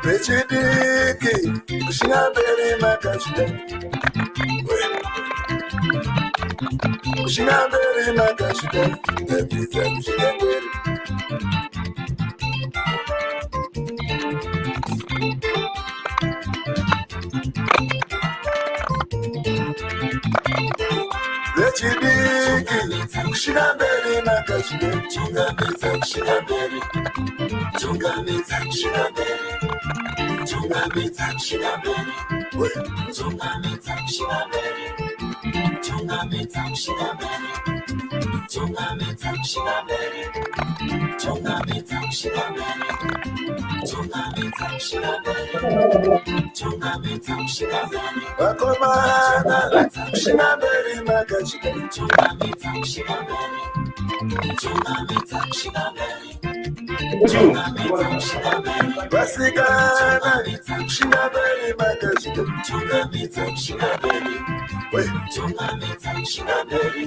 Vechidiki, Shinaberi Makashita. Shinaberi Makashita. Shinaberi. Vechidiki, Shinaberi Makashita. Shinaberi. Tungamita Shinaberi. Tungamita Shinaberi. Tungamita Shinaberi. Tungamita Shinaberi. Tungamita Shinaberi. Tungamita Shinaberi. Tungamita Shinaberi. Tungamita Shinaberi. Wakomana Shinaberi Makashita. Tungamita Shinaberi. Tungamita Shinaberi. Tungamita Shinaberi. Wasigana Shinaberi Makashita. Tungamita Shinaberi. Tungamita Shinaberi.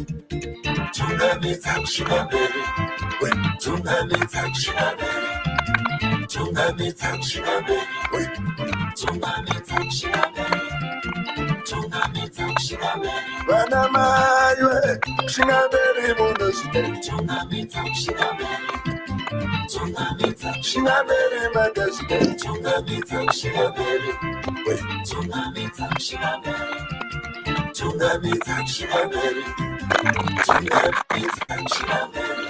Tungamita Shinaberi. Tungamita Shinaberi. Tungamita Shinaberi. Tungamita Shinaberi. Tungamita Shinaberi. Banamayo Shinaberi Munoshite. Tungamita Shinaberi. Tungamita Shinaberi Makashite. Tungamita Shinaberi. Tungamita Shinaberi. Tungamita Shinaberi. Tungamita Shinaberi.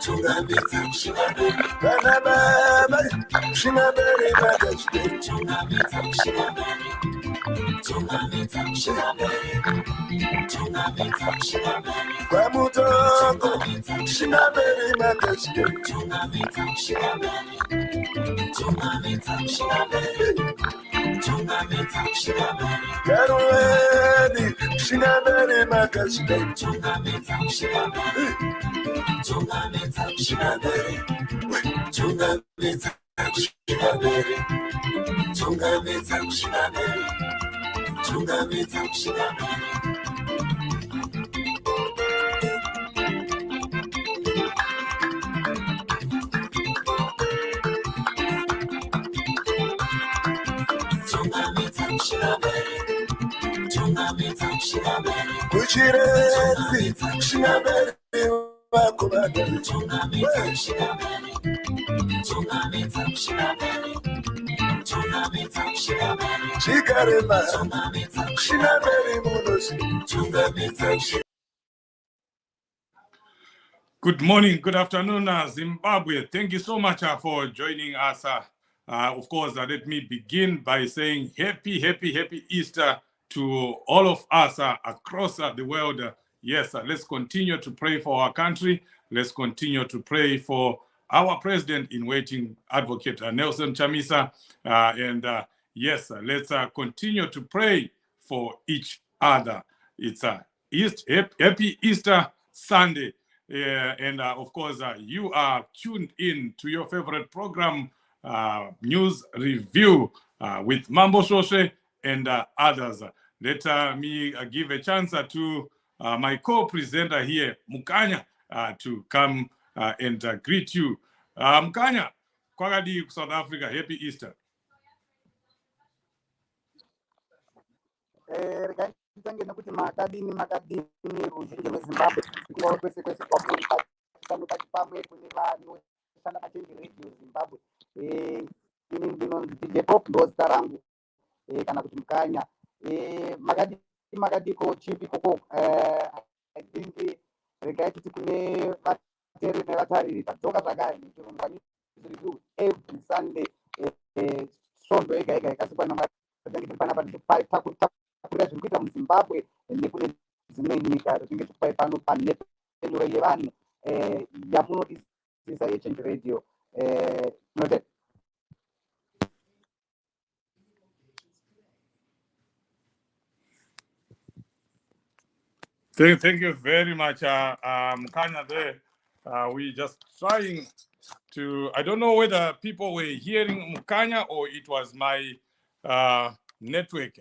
Tungamita Shinaberi. Banamayo Shinaberi Makashite. Tungamita Shinaberi. Tungamita Shinaberi. Tungamita Shinaberi. Kwamutoko Shinaberi Makashite. Tungamita Shinaberi. Tungamita Shinaberi. Tungamita Shinaberi. Karueni Shinaberi Makashite. Tungamita Shinaberi. Tungamita Shinaberi. Tungamita Shinaberi. Tungamita Shinaberi. Tungamita Shinaberi. Kuchirezi Shinaberi Wakomana. Tungamita Shinaberi. Tungamita Shinaberi. Tungamita Shinaberi. Chikarema Shinaberi Munoshi. Tungamita Shinaberi. Good morning, good afternoon, Zimbabwe. Thank you so much for joining us. Of course, let me begin by saying happy Easter to all of us across the world. Yes, let's continue to pray for our country. Let's continue to pray for our president in waiting, Advocate Nelson Chamisa. Yes, let's continue to pray for each other. It's happy Easter Sunday. Of course, you are tuned in to your favorite program, News Review with Mambo Shoshe and others. Let me give a chance to my co-presenter here, Mukanya, to come and greet you. Mukanya, kwagadi South Africa, happy Easter. Every Sunday, Zimbabwe radio. Thank you very much, Mukanya. There, we just trying to. I don't know whether people were hearing Mukanya or it was my network.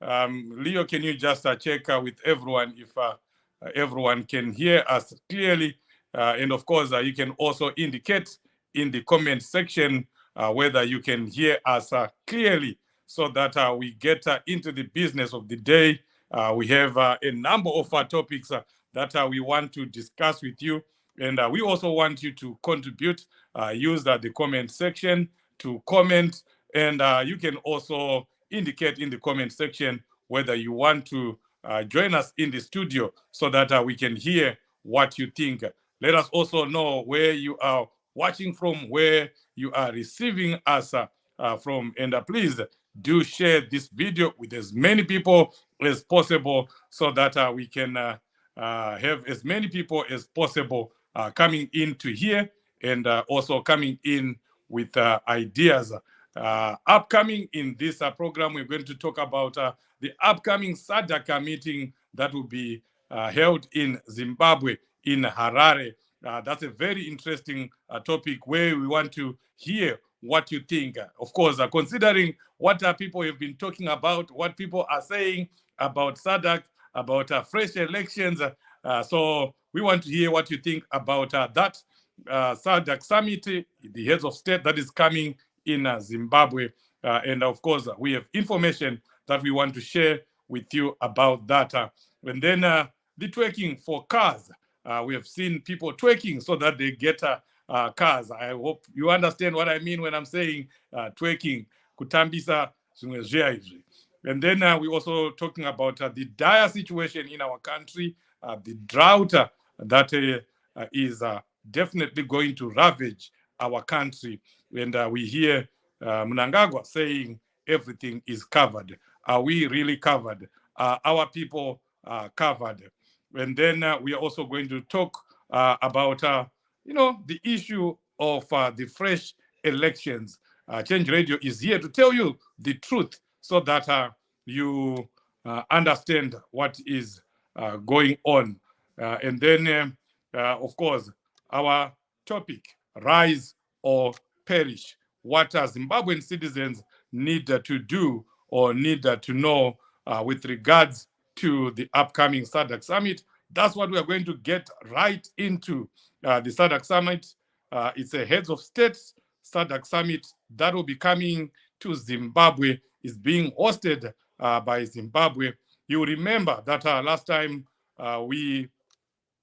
Leo, can you just check with everyone if everyone can hear us clearly? And of course, you can also indicate in the comment section whether you can hear us clearly so that we get into the business of the day. We have a number of topics that we want to discuss with you. And we also want you to contribute. Use the comment section to comment. And you can also indicate in the comment section whether you want to join us in the studio so that we can hear what you think. Let us also know where you are watching from, where you are receiving us from. And please do share this video with as many people as possible so that we can have as many people as possible coming in to hear and also coming in with ideas. Upcoming in this program, we're going to talk about the upcoming SADC meeting that will be held in Zimbabwe, in Harare. That's a very interesting topic where we want to hear what you think. Of course, considering what people have been talking about, what people are saying about SADC, about fresh elections. So we want to hear what you think about that SADC summit, the heads of state that is coming in Zimbabwe. And of course, we have information that we want to share with you about that. And then the twerking for cars. We have seen people twerking so that they get cars. I hope you understand what I mean when I'm saying twerking, kutambisa zvimwe zviya izvi. And then we're also talking about the dire situation in our country, the drought that is definitely going to ravage our country. And we hear Mnangagwa saying everything is covered. Are we really covered? Are our people covered? And then we are also going to talk about, the issue of the fresh elections. Change Radio is here to tell you the truth so that you understand what is going on. And then, of course, our topic, rise or perish. What Zimbabwean citizens need to do or need to know with regards to the upcoming SADC summit. That's what we are going to get right into. The SADC summit. It's a heads of states SADC summit that will be coming to Zimbabwe. Is being hosted by Zimbabwe. You remember that last time we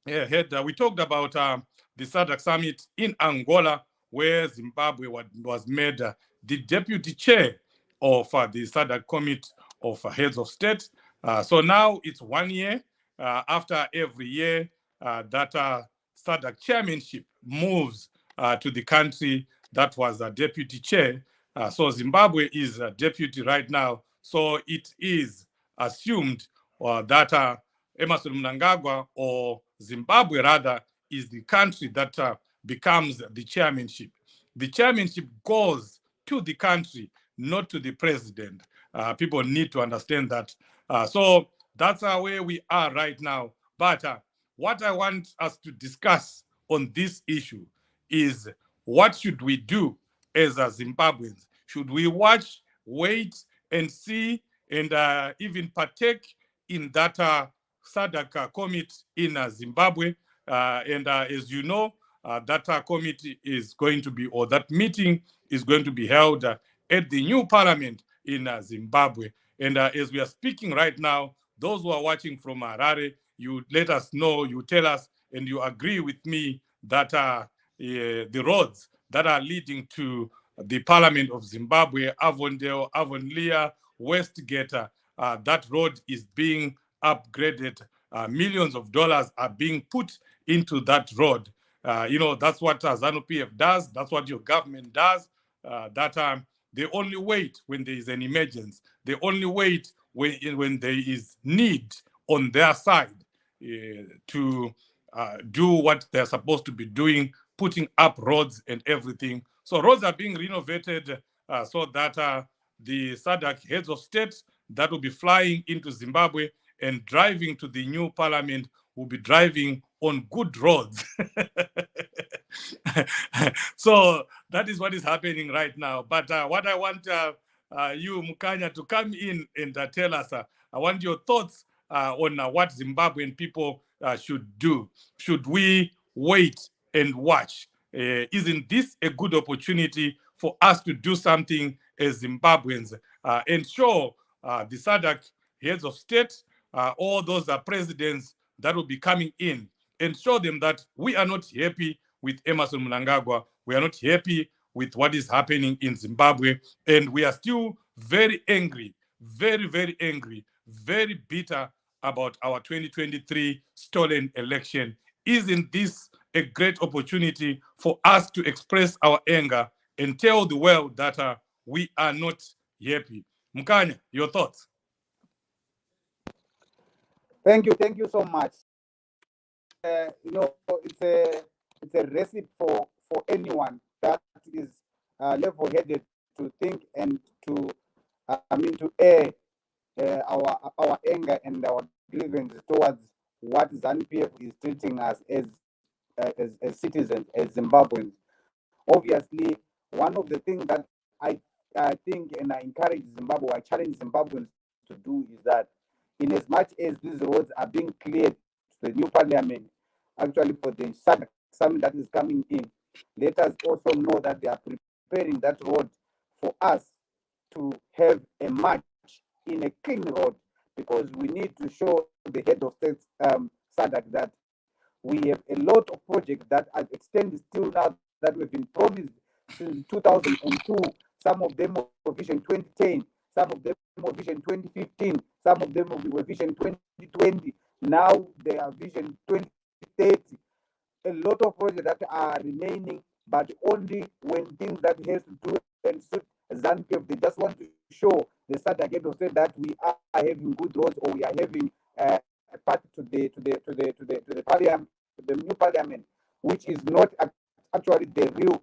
talked about the SADC summit in Angola, where Zimbabwe was made the deputy chair of the SADC Committee of Heads of State. So now it's 1 year after every year that SADC chairmanship moves to the country that was a deputy chair. So Zimbabwe is a deputy right now. So it is assumed that Emerson Mnangagwa, or Zimbabwe rather, is the country that becomes the chairmanship. The chairmanship goes to the country, not to the president. People need to understand that. So that's where we are right now. But what I want us to discuss on this issue is, what should we do as Zimbabweans? Should we watch, wait, and see, and even partake in that SADC committee in Zimbabwe? And as you know, that committee is going to be, or that meeting is going to be held at the new parliament in Zimbabwe. And as we are speaking right now, those who are watching from Harare, you let us know, you tell us, and you agree with me that the roads that are leading to the Parliament of Zimbabwe, Avondale, Avonlea, Westgate, that road is being upgraded. Millions of dollars are being put into that road. That's what ZANU-PF does. That's what your government does. They only wait when there is an emergency. They only wait when there is need on their side to do what they're supposed to be doing, putting up roads and everything. So roads are being renovated so that the SADC heads of state that will be flying into Zimbabwe and driving to the new parliament will be driving on good roads. So that is what is happening right now. But what I want you, Mukanya, to come in and tell us, I want your thoughts on what Zimbabwean people should do. Should we wait and watch? Isn't this a good opportunity for us to do something as Zimbabweans, ensure the SADC heads of state, all those presidents that will be coming in, and show them that we are not happy with Emmerson Mnangagwa. We are not happy with what is happening in Zimbabwe. And we are still very angry, very, very angry, very bitter about our 2023 stolen election. Isn't this a great opportunity for us to express our anger and tell the world that we are not happy? Mkanya, your thoughts? Thank you so much. It's a recipe for anyone that is level-headed to think and to to air our anger and our grievance towards what ZANU-PF is treating us as citizens, as Zimbabweans. Obviously, one of the things that I think and I encourage Zimbabwe, I challenge Zimbabweans to do is that, in as much as these roads are being cleared to the new parliament, actually for the SADC summit that is coming in, let us also know that they are preparing that road for us to have a march in a clean road, because we need to show the head of state SADC that we have a lot of projects that are extended still now that we've been promised since 2002. Some of them were Vision 2010, some of them were Vision 2015, some of them were Vision 2020. Now they are Vision 2030. A lot of projects that are remaining, but only when things that has to do and suit ZANU-PF, they just want to show the SADC to say that we are having good roads, or we are having a path to the parliament, the new parliament, which is not actually the real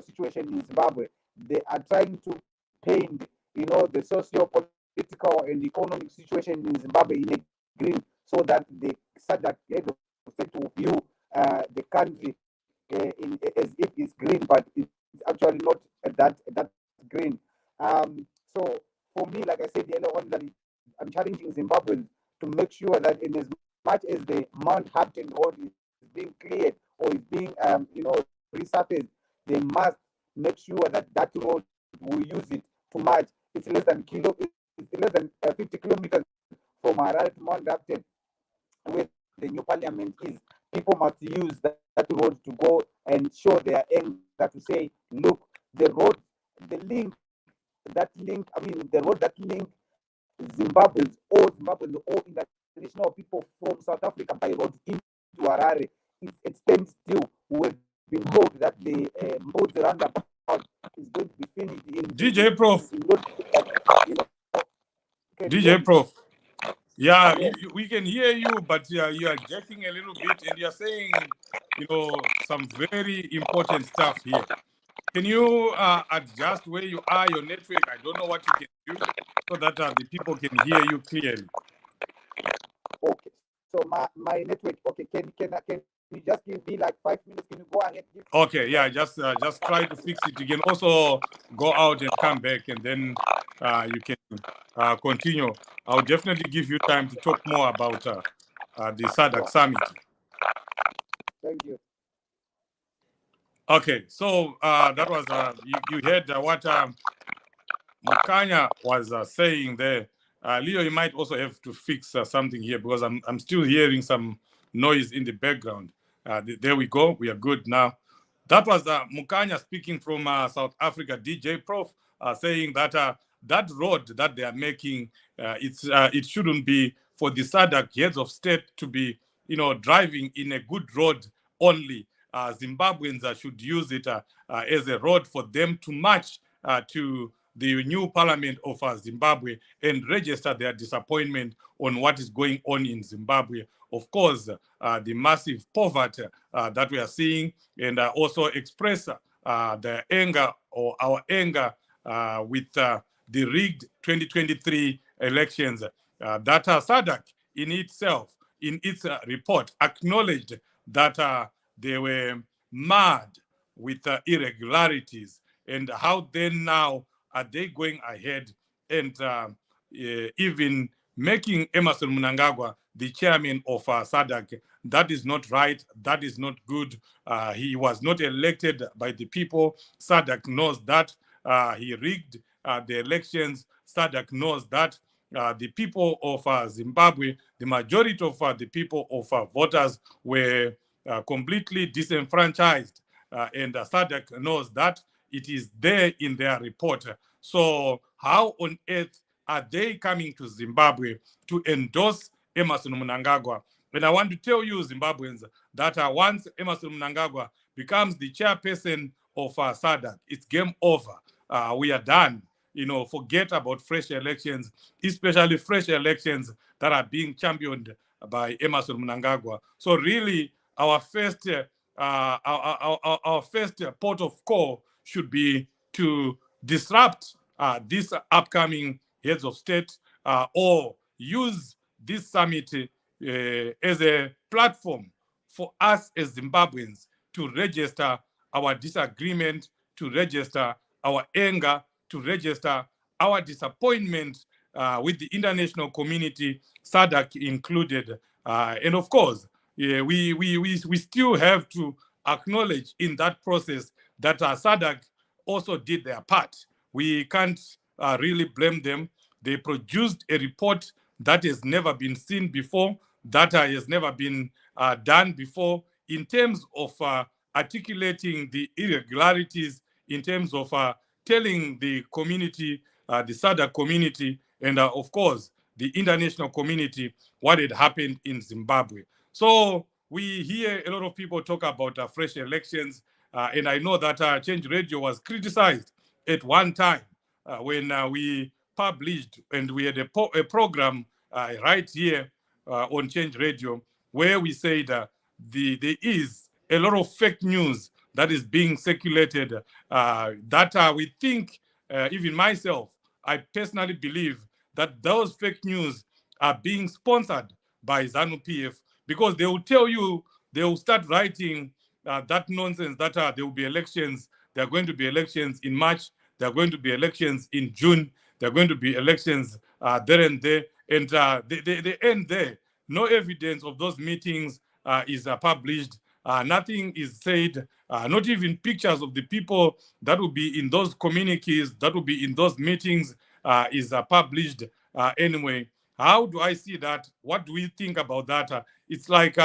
situation in Zimbabwe. They are trying to paint the socio-political and economic situation in Zimbabwe in a green, so that the SADC to view the country as if it's green, but it's actually not that green. So for me, like I said earlier on, that I'm challenging Zimbabweans to make sure that in as much as the Mount Hampton road is being cleared or is being resurfaced, they must make sure that that road will use it to march. It's less than 50 kilometers from Harare to Mount Hampton, where the new parliament is. People must use that road to go and show their anger, to say, look, the road, the road that link Zimbabweans, all international people from South Africa by road into Harare, it stands still. We've been told that the road roundabout is going to be finished in DJ Prof. DJ Prof. Yeah, we can hear you, but you are jacking a little bit, and you're saying, some very important stuff here. Can you adjust where you are, your network? I don't know what you can do so that the people can hear you clearly. Okay. So my network. Okay. Can you just give me like 5 minutes? Can you go ahead? Okay. Yeah. Just try to fix it. You can also go out and come back, and then you can continue. I'll definitely give you time to talk more about the SADC summit. Thank you. Okay, so that was you heard what Mukanya was saying there. Leo, you might also have to fix something here, because I'm still hearing some noise in the background. There we go. We are good now. That was Mukanya speaking from South Africa. DJ Prof saying that that road that they are making, it shouldn't be for the SADC heads of state to be driving in a good road only. Zimbabweans should use it as a road for them to march to the new parliament of Zimbabwe and register their disappointment on what is going on in Zimbabwe. Of course, the massive poverty that we are seeing, and also express the anger, or our anger, with the rigged 2023 elections. That SADC in itself, in its report, acknowledged that they were mad with irregularities, and how then now are they going ahead and even making Emmerson Mnangagwa the chairman of SADC. That is not right. That is not good. He was not elected by the people. SADC knows that. He rigged the elections. SADC knows that. The people of Zimbabwe, the majority of the people of voters were completely disenfranchised. And SADC knows that. It is there in their report. So how on earth are they coming to Zimbabwe to endorse Emmerson Mnangagwa? And I want to tell you, Zimbabweans, that once Emmerson Mnangagwa becomes the chairperson of SADC, it's game over. We are done. Forget about fresh elections, especially fresh elections that are being championed by Emmerson Mnangagwa. So really, our first port of call should be to disrupt these upcoming heads of state or use this summit as a platform for us as Zimbabweans to register our disagreement, to register our anger, to register our disappointment with the international community, SADC included. And of course, we still have to acknowledge in that process that SADC also did their part. We can't really blame them. They produced a report that has never been seen before, that has never been done before in terms of articulating the irregularities, in terms of telling the community, the SADC community, and of course, the international community what had happened in Zimbabwe. So we hear a lot of people talk about fresh elections, and I know that Change Radio was criticized at one time when we published, and we had a program right here on Change Radio where we said there is a lot of fake news that is being circulated that we think, even myself, I personally believe that those fake news are being sponsored by ZANU-PF, because they will tell you, they will start writing that nonsense that there will be elections. There are going to be elections in March. There are going to be elections in June. There are going to be elections there and there. And they end there. No evidence of those meetings is published. Nothing is said, not even pictures of the people that will be in those communiques, that will be in those meetings is published anyway. How do I see that? What do we think about that? It's like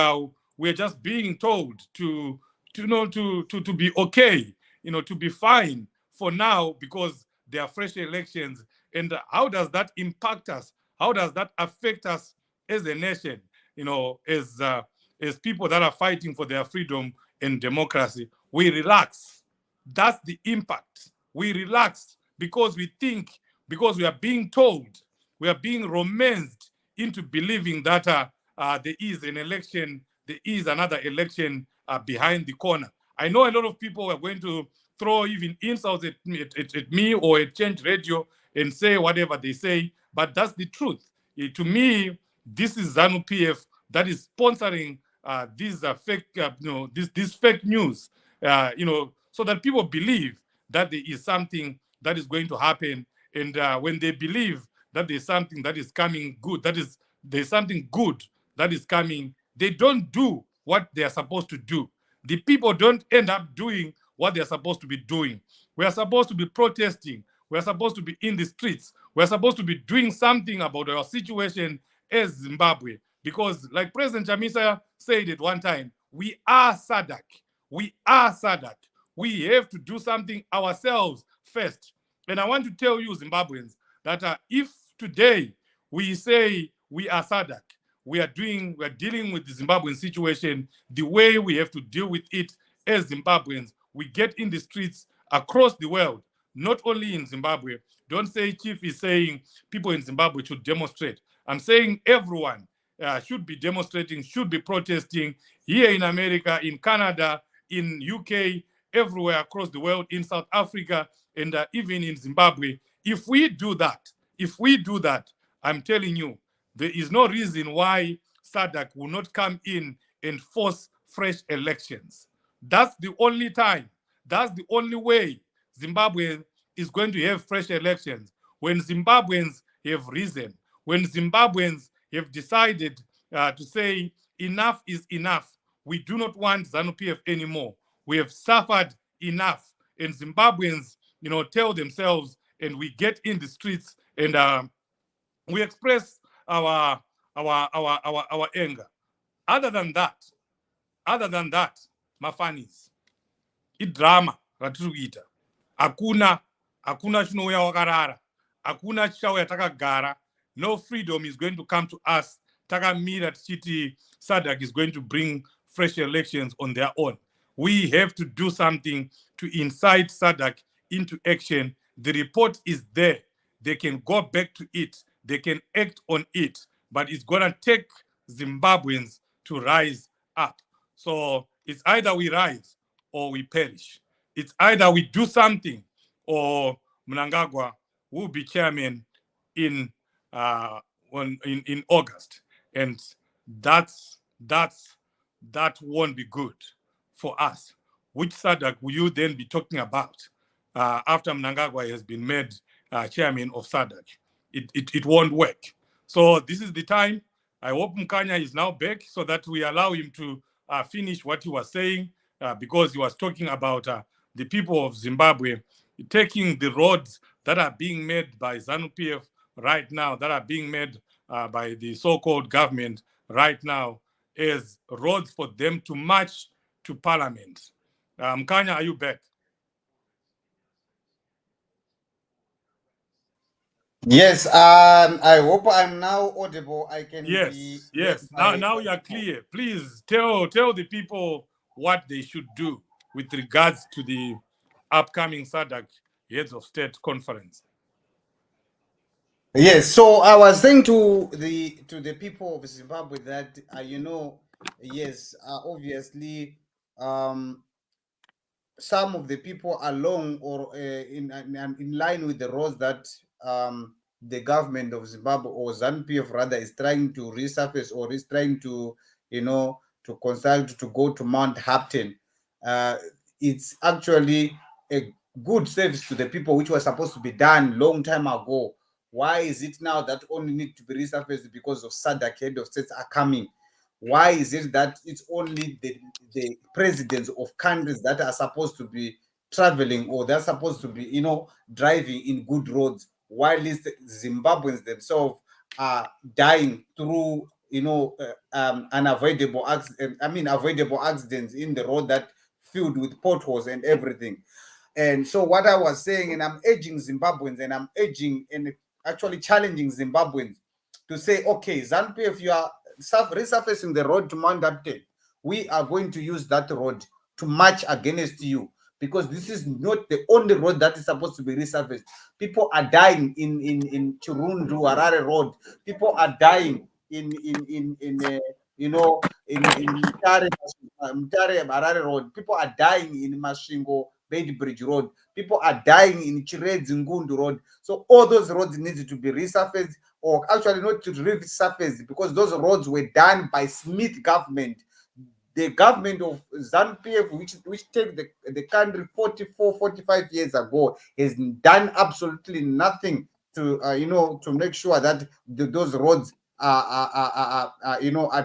we're just being told to be okay, to be fine for now because there are fresh elections. And how does that impact us? How does that affect us as a nation? As people that are fighting for their freedom and democracy, we relax. That's the impact. We relax because we think, because we are being told, we are being romanced into believing that there is an election, there is another election behind the corner. I know a lot of people are going to throw even insults at me or at Change Radio and say whatever they say, but that's the truth. To me, this is ZANU-PF that is sponsoring these fake, this fake news, so that people believe that there is something that is going to happen. And when they believe that there's something that is coming good, there's something good that is coming, they don't do what they are supposed to do. The people don't end up doing what they're supposed to be doing. We are supposed to be protesting. We are supposed to be in the streets. We are supposed to be doing something about our situation as Zimbabwe. Because like President Chamisa said at one time, we are SADC. We are SADC. We have to do something ourselves first. And I want to tell you, Zimbabweans, that if today we say we are SADC, we are dealing with the Zimbabwean situation the way we have to deal with it as Zimbabweans. We get in the streets across the world, not only in Zimbabwe. Don't say Chief is saying people in Zimbabwe should demonstrate. I'm saying everyone should be demonstrating, should be protesting here in America, in Canada, in UK, everywhere across the world, in South Africa, and even in Zimbabwe. If we do that, I'm telling you, there is no reason why SADC will not come in and force fresh elections. That's the only time, that's the only way Zimbabwe is going to have fresh elections. When Zimbabweans have risen, when Zimbabweans have decided to say enough is enough. We do not want ZANU-PF anymore. We have suffered enough. And Zimbabweans, tell themselves, and we get in the streets and we express our anger. Other than that, mafanis, idrama ratiri kuita. Hakuna chinouya wakarara. Hakuna chichauya takagara. No freedom is going to come to us. Takamira tichiti SADC is going to bring fresh elections on their own. We have to do something to incite SADC into action. The report is there. They can go back to it. They can act on it. But it's going to take Zimbabweans to rise up. So it's either we rise or we perish. It's either we do something or Mnangagwa will be chairman in August, and that won't be good for us. Which SADC will you then be talking about after Mnangagwa has been made chairman of SADC? It won't work. So this is the time. I hope Mkanya is now back so that we allow him to finish what he was saying, because he was talking about the people of Zimbabwe taking the roads that are being made by ZANU-PF right now, that are being made by the so-called government right now, as roads for them to march to parliament. Mkanya, are you back? Yes, I hope I'm now audible. I can Yes. Now you are clear. Please tell the people what they should do with regards to the upcoming SADC Heads of State Conference. Yes, so I was saying to the people of Zimbabwe that yes, obviously, some of the people along or in line with the roads that the government of Zimbabwe, or ZANU-PF rather, is trying to resurface, or is trying to to consult to go to Mount Hampton. It's actually a good service to the people, which was supposed to be done long time ago. Why is it now that only need to be resurfaced because of SADC head of states are coming? Why is it that it's only the presidents of countries that are supposed to be traveling, or they're supposed to be, driving in good roads, while Zimbabweans themselves are dying through, avoidable accidents in the road that filled with potholes and everything. And so what I was saying, and I'm urging Zimbabweans, and I'm urging and actually challenging Zimbabweans to say, okay, ZANU-PF, you are resurfacing the road to Mount Hampton. We are going to use that road to march against you, because this is not the only road that is supposed to be resurfaced. People are dying in Chirundu, Harare Road. People are dying in Mutare, Harare Road. People are dying in Masvingo, Beit Bridge Road. People are dying in Chiredzi, Ngundu Road. So all those roads need to be resurfaced, or actually not to resurface, because those roads were done by Smith government. The government of ZANU-PF, which take the country 45 years ago, has done absolutely nothing to to make sure that those roads are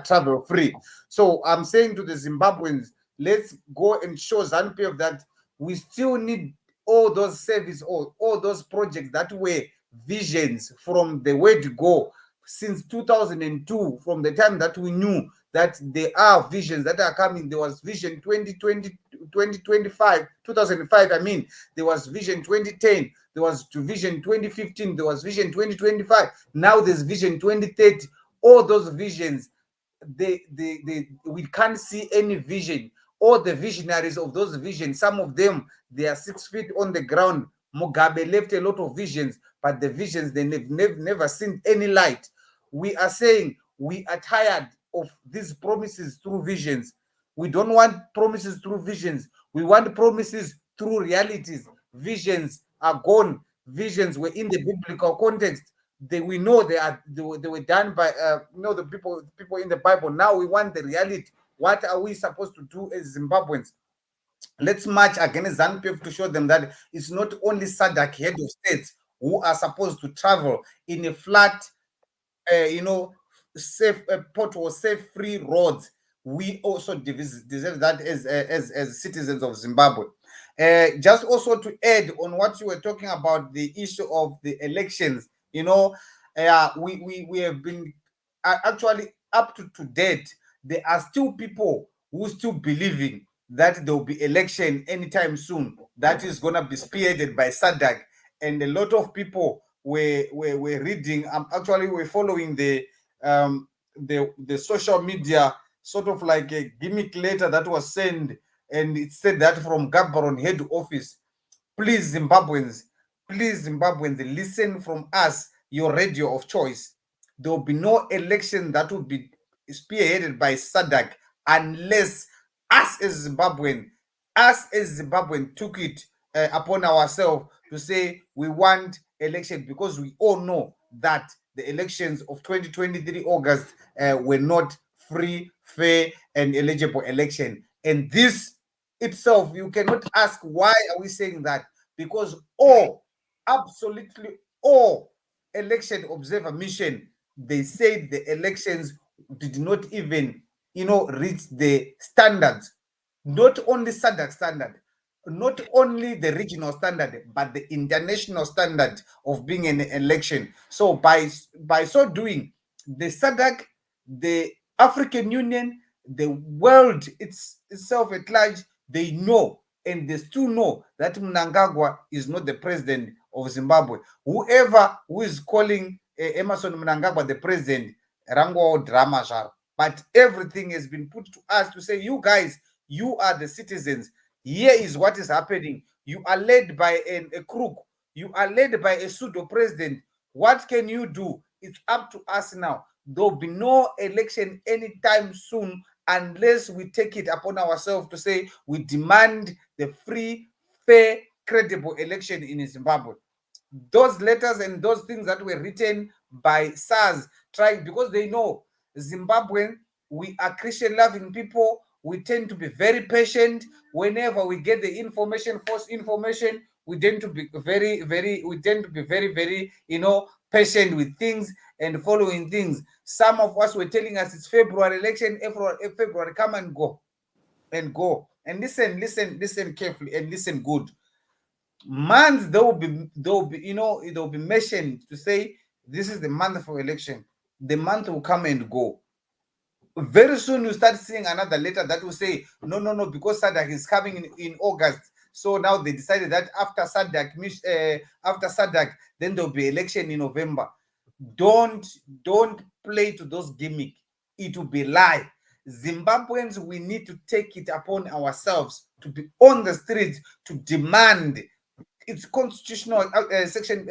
travel free. So I'm saying to the Zimbabweans, let's go and show ZANU-PF that we still need all those services, all those projects that were visions from the word go since 2002, from the time that we knew that there are visions that are coming. There was vision 2020, 2025, 2005. I mean, there was vision 2010. There was vision 2015. There was vision 2025. Now there's vision 2030. All those visions, we can't see any vision. All the visionaries of those visions, some of them, they are 6 feet on the ground. Mugabe left a lot of visions, but the visions, they've never seen any light. We are saying we are tired of these promises through visions. We don't want promises through visions. We want promises through realities. Visions are gone. Visions were in the biblical context. We know they were done by the people in the Bible. Now we want the reality. What are we supposed to do as Zimbabweans? Let's march against ZANU-PF to show them that it's not only SADC head of states who are supposed to travel in a flat, safe potholes, safe free roads. We also deserve that as citizens of Zimbabwe. Just also to add on what you were talking about, the issue of the elections, you know, we have been actually up to date. There are still people who still believing that there will be election anytime soon. That is gonna be spearheaded by SADC, and a lot of people were reading. Actually, we're following the social media, sort of like a gimmick letter that was sent, and it said that from Gaborone head office. Please Zimbabweans, listen from us, your radio of choice. There will be no election that will be spearheaded by SADC unless us as Zimbabwean took it upon ourselves to say we want election, because we all know that the elections of 2023 August were not free, fair, and eligible election. And this itself, you cannot ask why are we saying that, because absolutely all election observer mission, they said the elections did not even reach the standards, not only SADC standard, not only the regional standard, but the international standard of being an election. So by so doing, the SADC, the African Union, the world itself at large, they know, and they still know that Mnangagwa is not the president of Zimbabwe. Whoever who is calling Emerson Mnangagwa the president, Rango drama jar. But everything has been put to us to say, you guys, you are the citizens. Here is what is happening. You are led by a crook. You are led by a pseudo president. What can you do? It's up to us now. There'll be no election anytime soon unless we take it upon ourselves to say we demand the free, fair, credible election in Zimbabwe. Those letters and those things that were written by SARS, because they know Zimbabwean, we are Christian loving people. We tend to be very patient. Whenever we get the information, false information, we tend to be very, very, patient with things and following things. Some of us were telling us it's February election, February, come and go. And listen carefully and listen good. Months there will be mentioned to say this is the month for election. The month will come and go. Very soon you start seeing another letter that will say no, because SADC is coming in August. So now they decided that after SADC, then there'll be election in November. Don't play to those gimmicks. It will be lie. Zimbabweans, we need to take it upon ourselves to be on the streets to demand. It's constitutional. Section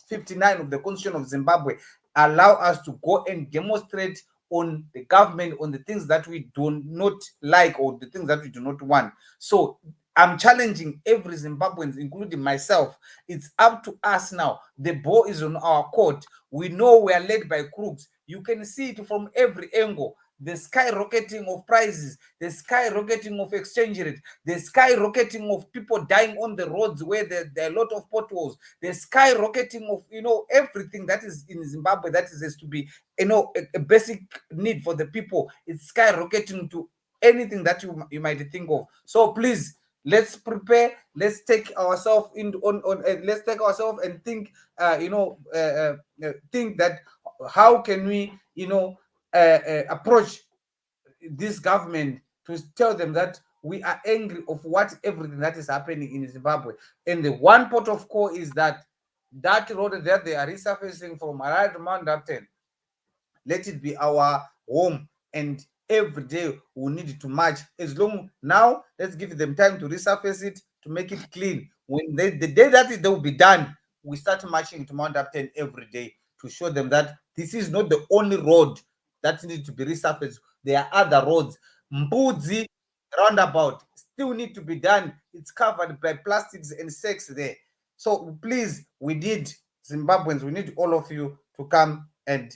59 of the Constitution of Zimbabwe allow us to go and demonstrate on the government, on the things that we do not like or the things that we do not want. So I'm challenging every Zimbabwean, including myself. It's up to us now. The ball is on our court. We know we are led by crooks. You can see it from every angle. The skyrocketing of prices, the skyrocketing of exchange rate, the skyrocketing of people dying on the roads where there are a lot of potholes, the skyrocketing of everything that is in Zimbabwe that is to be a basic need for the people. It's skyrocketing to anything that you might think of. So please, let's prepare. Let's take ourselves let's take ourselves and think. Think that how can we approach this government to tell them that we are angry of everything that is happening in Zimbabwe. And the one port of call is that road that they are resurfacing from Harare to Mount Upton, let it be our home, and every day we need to march. As long now, let's give them time to resurface it, to make it clean. When the day that it will be done, we start marching to Mount Upton every day to show them that this is not the only road that needs to be resurfaced. There are other roads. Mbudzi roundabout still need to be done. It's covered by plastics and sacks there. So please, we need Zimbabweans, we need all of you to come and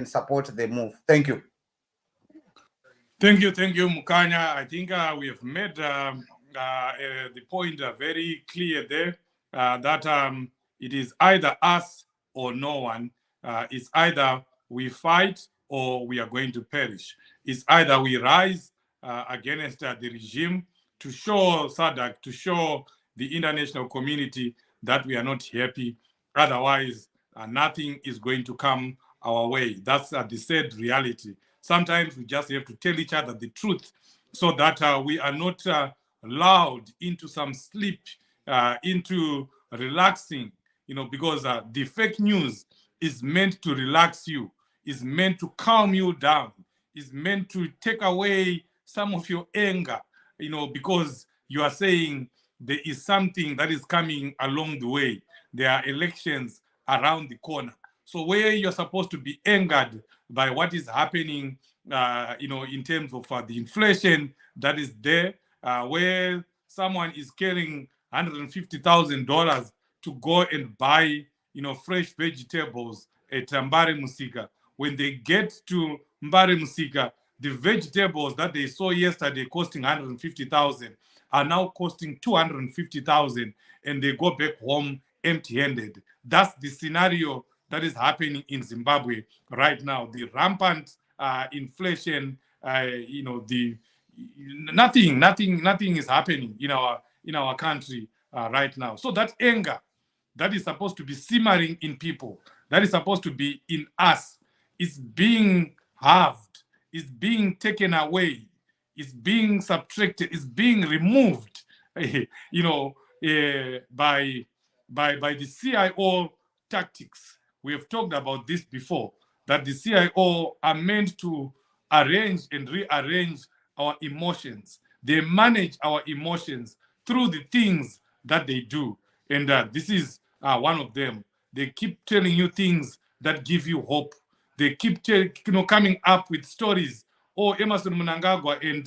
support the move. Thank you. Thank you, Mukanya. I think we have made the point very clear there that it is either us or no one. It's either we fight or we are going to perish. It's either we rise against the regime to show SADC, to show the international community that we are not happy. Otherwise, nothing is going to come our way. That's the sad reality. Sometimes we just have to tell each other the truth so that we are not lulled into some sleep, into relaxing, because the fake news is meant to relax you, is meant to calm you down, is meant to take away some of your anger, because you are saying there is something that is coming along the way. There are elections around the corner. So where you're supposed to be angered by what is happening, in terms of the inflation that is there, where someone is carrying $150,000 to go and buy, fresh vegetables at Mbare Musika. When they get to Mbare Musika, the vegetables that they saw yesterday costing 150,000 are now costing 250,000, and they go back home empty-handed. That's the scenario that is happening in Zimbabwe right now. The rampant inflation, nothing is happening in our country right now. So that anger that is supposed to be simmering in people, that is supposed to be in us, is being halved, is being taken away, is being subtracted, is being removed, by the CIO tactics. We have talked about this before, that the CIO are meant to arrange and rearrange our emotions. They manage our emotions through the things that they do. And this is one of them. They keep telling you things that give you hope. They keep coming up with stories. Oh, Emerson Mnangagwa and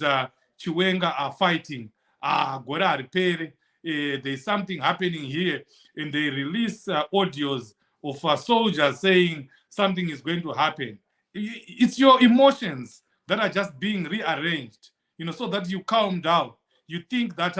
Chiwenga are fighting. Gora Repere. There's something happening here. And they release audios of soldiers saying something is going to happen. It's your emotions that are just being rearranged, so that you calm down. You think that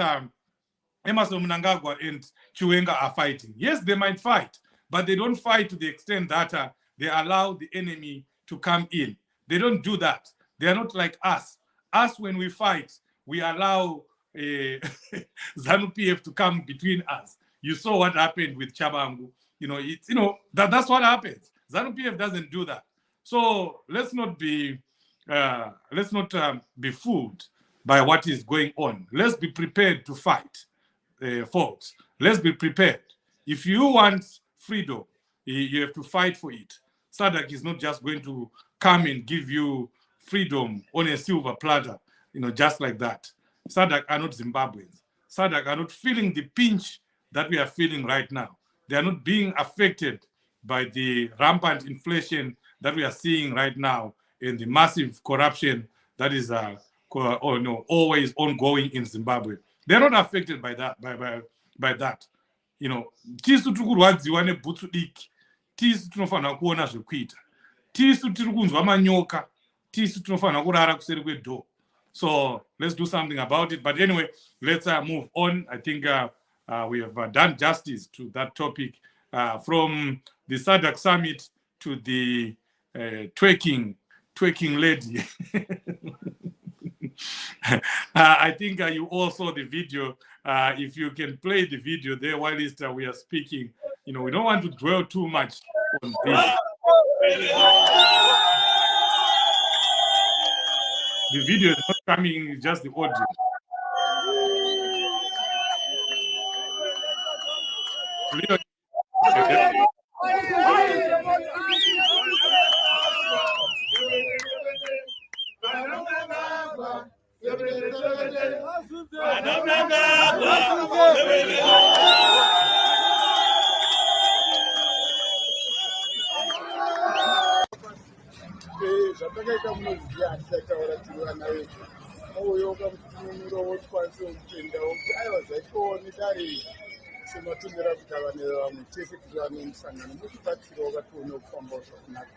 Emerson Mnangagwa and Chiwenga are fighting. Yes, they might fight, but they don't fight to the extent that they allow the enemy to come in. They don't do that. They are not like us. Us, when we fight, we allow ZANU-PF to come between us. You saw what happened with Chabangu. That's what happens. ZANU-PF doesn't do that. So let's not be fooled by what is going on. Let's be prepared to fight, folks. Let's be prepared. If you want freedom, you have to fight for it. SADC is not just going to come and give you freedom on a silver platter, just like that. SADC are not Zimbabweans. SADC are not feeling the pinch that we are feeling right now. They are not being affected by the rampant inflation that we are seeing right now and the massive corruption that is always ongoing in Zimbabwe. They're not affected by that. By that. Tisu tukurwadziwa nebhutsu diki. Tisu tinofanira kuona zvekuita. Tisu tiri kunzwa manyoka. Tisu tinofanira kurara kuseri kwedhoo. So let's do something about it. But anyway, let's move on. I think we have done justice to that topic, from the SADC summit to the twerking lady. I think you all saw the video. If you can play the video there while we are speaking, we don't want to dwell too much on this. The video is not coming, it's just the audio. Zvapakaita munoziva handitaura tiri vana vedu ouyoka kuti tinomirowo tikwanise kutendawo kuti aiwa zvaitoone dare sematondera kuti ava nevamwe tese kuti vane musangano muchibatsirawo katione kufambawo zvakunaka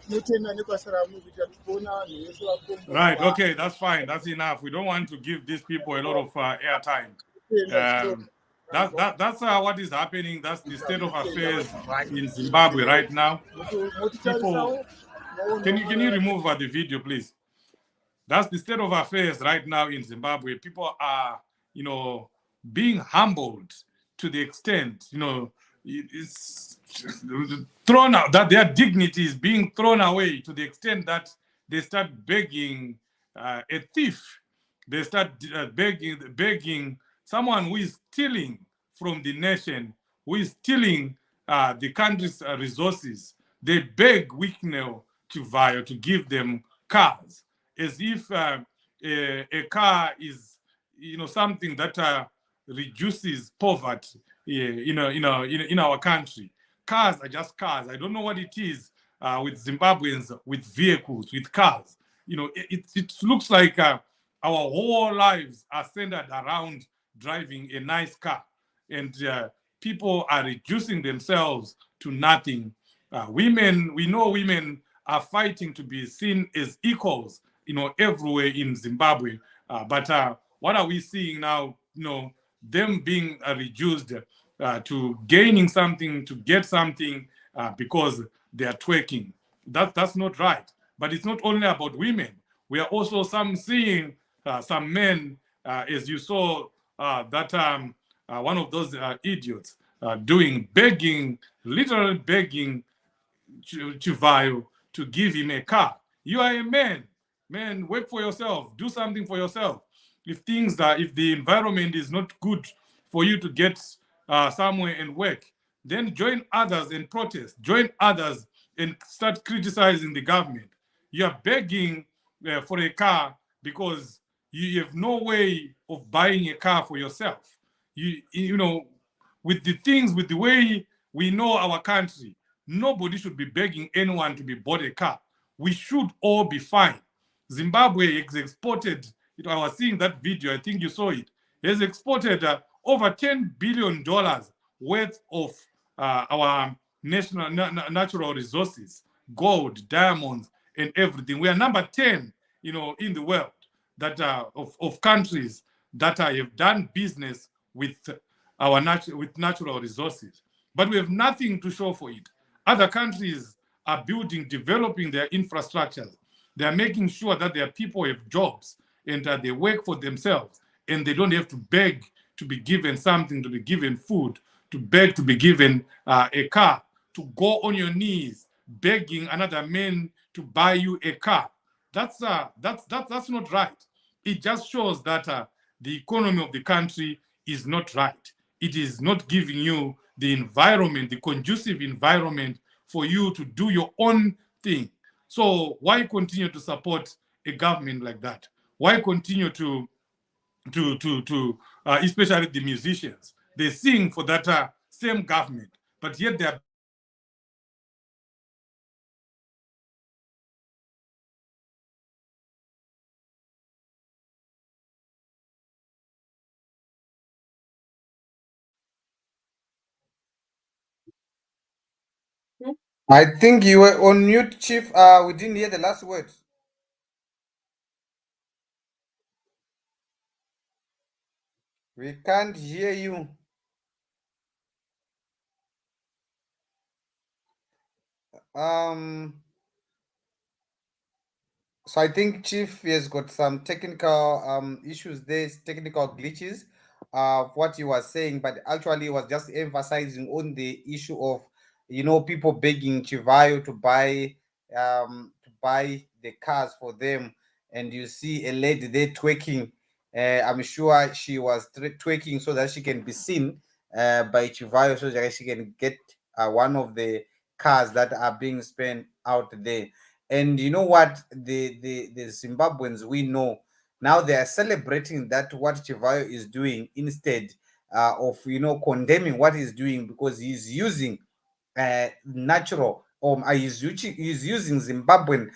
tinotenda nebasa ramwe kuita tichiona vanhu vese vakombo. Right, okay, that's fine, that's enough. We don't want to give these people a lot of airtime. That's what is happening. That's the state of affairs in Zimbabwe right now. Can you remove the video, please? That's the state of affairs right now in Zimbabwe. People are, being humbled to the extent, it's thrown out, that their dignity is being thrown away to the extent that they start begging a thief. They start begging someone who is stealing from the nation, who is stealing the country's resources. They beg Wicknell to give them cars, as if a car is, something that reduces poverty in our country. Cars are just cars. I don't know what it is with Zimbabweans, with vehicles, with cars. It looks like our whole lives are centered around driving a nice car, and people are reducing themselves to nothing. We know women are fighting to be seen as equals, everywhere in Zimbabwe. But what are we seeing now? Them being reduced to gaining something, to get something because they are twerking. That's not right. But it's not only about women. We are also seeing some men, as you saw that one of those idiots begging, literally begging Chivayo to give him a car. You are a man. Man, work for yourself. Do something for yourself. If the environment is not good for you to get somewhere and work, then join others and protest. Join others and start criticizing the government. You are begging for a car because you have no way of buying a car for yourself. With the way we know our country, nobody should be begging anyone to be bought a car. We should all be fine. Zimbabwe has exported, I was seeing that video, I think you saw it, has exported over $10 billion worth of our natural resources, gold, diamonds, and everything. We are number 10, in the world of countries that have done business with natural resources. But we have nothing to show for it. Other countries are developing their infrastructures. They are making sure that their people have jobs and that they work for themselves, and they don't have to beg to be given something, to be given food, to beg to be given a car, to go on your knees begging another man to buy you a car. That's not right. It just shows that the economy of the country is not right. It is not giving you the environment, the conducive environment for you to do your own thing. So why continue to support a government like that? Why continue to especially the musicians? They sing for that same government, but yet they are I think you were on mute, Chief. We didn't hear the last word. We can't hear you. So I think Chief has got some technical issues there, technical glitches of what he was saying, but actually he was just emphasizing on the issue of people begging Chivayo to buy the cars for them, and you see a lady there twerking. I'm sure she was twerking so that she can be seen by Chivayo, so that she can get one of the cars that are being spent out there. And you know what, the Zimbabweans, we know now, they are celebrating that what Chivayo is doing, instead of condemning what he's doing, because he's using natural, he's using Zimbabwean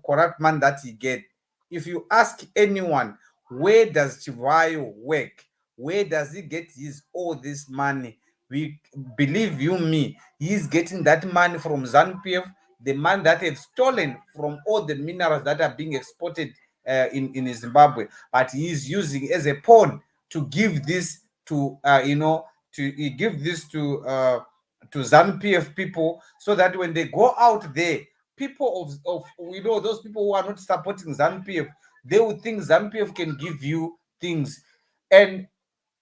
corrupt man that he get. If you ask anyone, where does Chivayo work, where does he get all this money, we believe you me, he's getting that money from ZANU-PF, the man that have stolen from all the minerals that are being exported in Zimbabwe, but he is using as a pawn to give this to give this to ZANU-PF people, so that when they go out there, people of those people who are not supporting ZANU-PF, they would think ZANU-PF can give you things. And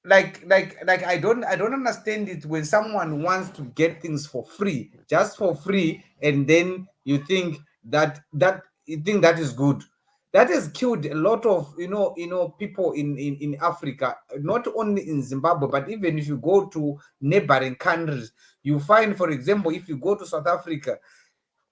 like I don't understand it when someone wants to get things for free, just for free, and then you think that is good. That has killed a lot of people in Africa, not only in Zimbabwe, but even if you go to neighboring countries, you find, for example, if you go to South Africa,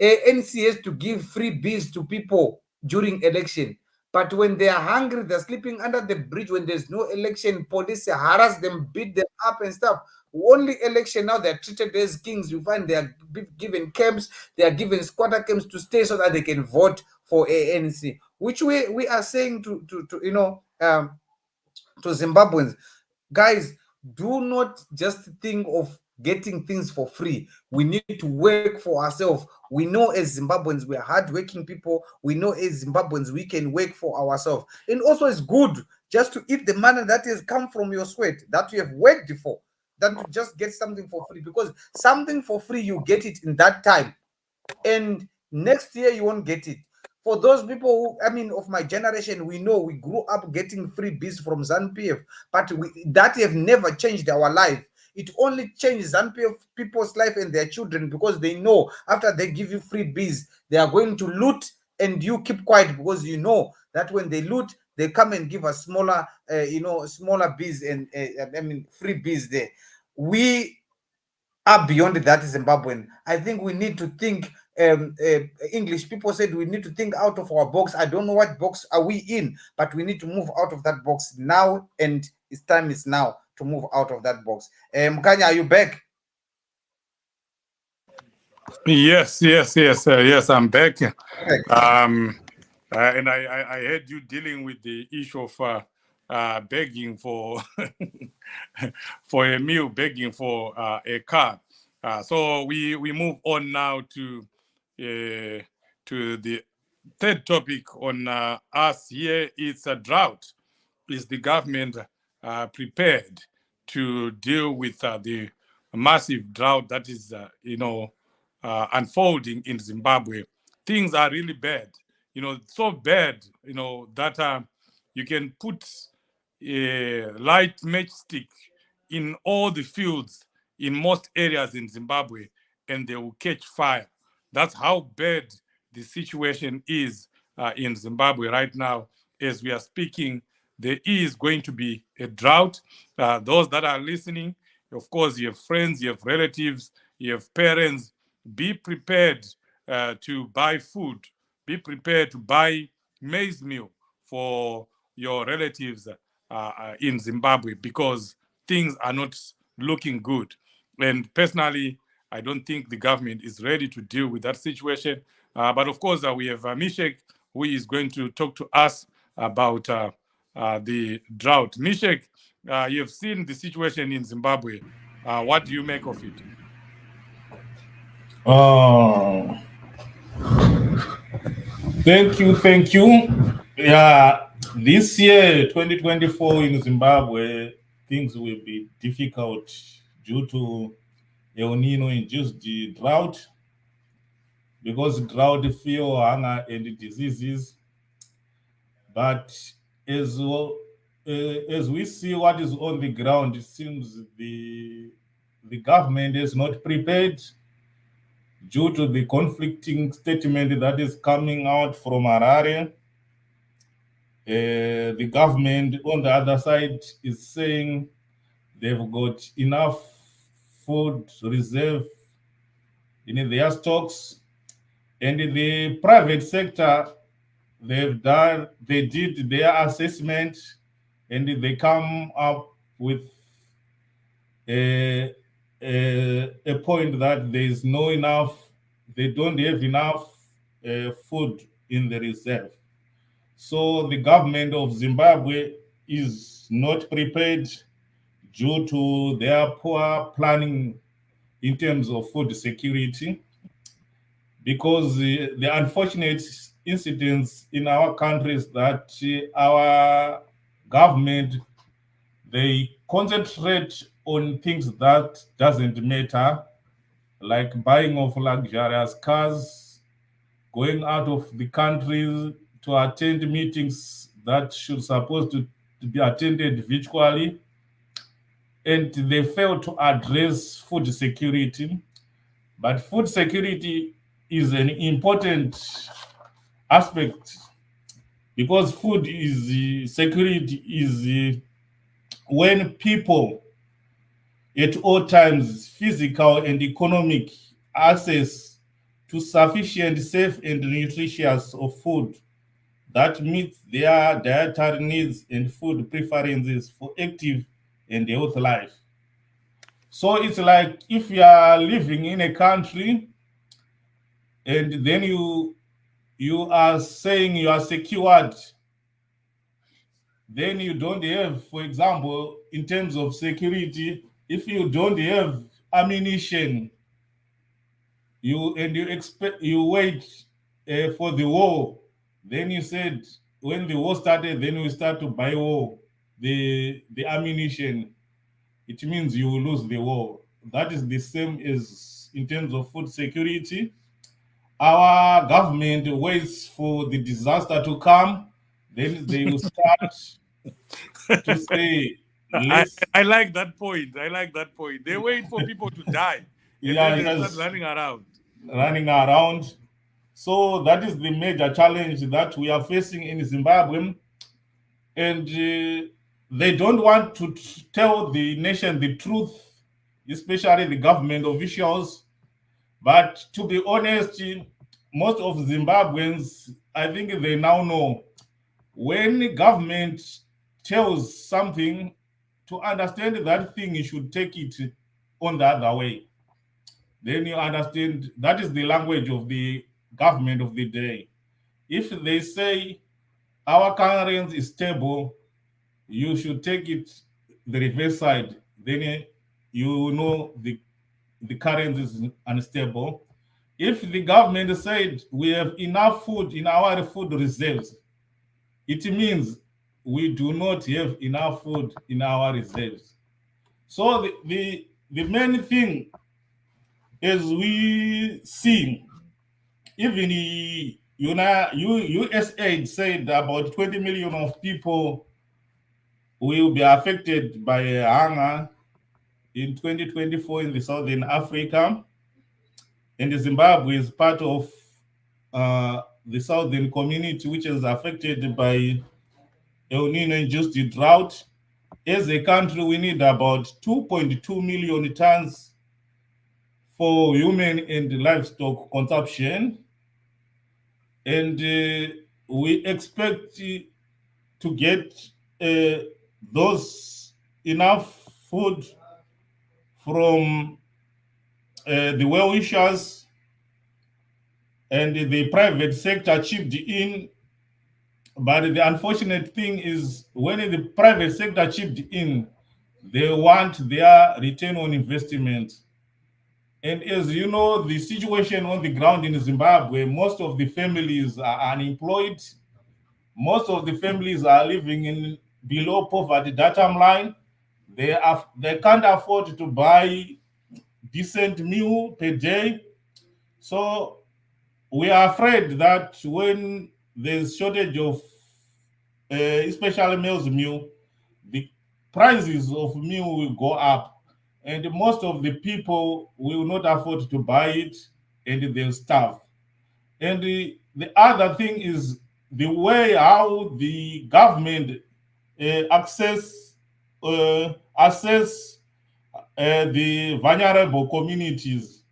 ANC has to give free bees to people during election. But when they are hungry, they're sleeping under the bridge. When there's no election, police harass them, beat them up and stuff. Only election now, they're treated as kings. You find they are given camps, they are given squatter camps to stay so that they can vote for ANC. Which we are saying to Zimbabweans, guys, do not just think of getting things for free. We need to work for ourselves. We know as Zimbabweans, we are hardworking people. We know as Zimbabweans, we can work for ourselves. And also, it's good just to eat the money that has come from your sweat, that you have worked for, than to just get something for free. Because something for free, you get it in that time, and next year you won't get it. For those people who, of my generation, we know we grew up getting free bees from ZANU-PF, but that have never changed our life. It only changed ZANU-PF people's life and their children, because they know after they give you free bees, they are going to loot, and you keep quiet, because you know that when they loot, they come and give us smaller bees and free bees there. We are beyond that, Zimbabwean. I think we need to think. English people said we need to think out of our box. I don't know what box are we in, but we need to move out of that box now, and its time is now to move out of that box. Mkanya, are you back? Yes, I'm back. And I heard you dealing with the issue of begging for for a meal, begging for a car. So we move on now to the third topic on us here. It's a drought. Is the government prepared to deal with the massive drought that is, unfolding in Zimbabwe? Things are really bad, so bad, that you can put a light matchstick in all the fields in most areas in Zimbabwe, and they will catch fire. That's how bad the situation is in Zimbabwe right now. As we are speaking, there is going to be a drought. Those that are listening, of course, you have friends, you have relatives, you have parents. Be prepared to buy food. Be prepared to buy maize meal for your relatives in Zimbabwe, because things are not looking good. And personally, I don't think the government is ready to deal with that situation. But of course, we have Mishek, who is going to talk to us about the drought. Mishek, you have seen the situation in Zimbabwe. What do you make of it? Thank you. Yeah, this year, 2024 in Zimbabwe, things will be difficult due to El Nino induced drought, because drought fuel hunger and diseases. But as well, as we see what is on the ground, it seems the government is not prepared due to the conflicting statement that is coming out from Harare. The government on the other side is saying they've got enough food reserve in their stocks, and in the private sector, they did their assessment, and they come up with a point that they don't have enough food in the reserve. So the government of Zimbabwe is not prepared due to their poor planning in terms of food security, because the unfortunate incidents in our country is that our government, they concentrate on things that doesn't matter, like buying of luxurious cars, going out of the country to attend meetings that should supposed to be attended virtually, and they fail to address food security. But food security is an important aspect because food is security is when people at all times physical and economic access to sufficient, safe, and nutritious of food that meets their dietary needs and food preferences for active and healthy life. So it's like if you are living in a country and then you are saying you are secured, then you don't have, for example, in terms of security, if you don't have ammunition, you expect you wait for the war. Then you said when the war started, then we start to buy war the ammunition. It means you will lose the war. That is the same as in terms of food security. Our government waits for the disaster to come, then they will start to say, let's, I like that point. I like that point. They wait for people to die and yeah, then they start yes, running around. running around. So that is the major challenge that we are facing in Zimbabwe. And they don't want to tell the nation the truth, especially the government officials. But to be honest, most of Zimbabweans, I think they now know when the government tells something, to understand that thing, you should take it on the other way. Then you understand that is the language of the government of the day. If they say our currency is stable, you should take it the reverse side. Then you know the currency is unstable. If the government said we have enough food in our food reserves, it means we do not have enough food in our reserves. So the main thing as we see, even the USA said about 20 million of people will be affected by hunger in 2024 in the Southern Africa. And Zimbabwe is part of the southern community, which is affected by El Nino-induced drought. As a country, we need about 2.2 million tons for human and livestock consumption. And we expect to get those enough food from the well-wishers, and the private sector chipped in. But the unfortunate thing is when the private sector chipped in, they want their return on investment. And as you know, the situation on the ground in Zimbabwe, most of the families are unemployed. Most of the families are living in below poverty datum line. They can't afford to buy decent meal per day. So we are afraid that when there's shortage of especially maize meal, the prices of meal will go up, and most of the people will not afford to buy it, and they'll starve. And the other thing is the way how the government assess the vulnerable communities.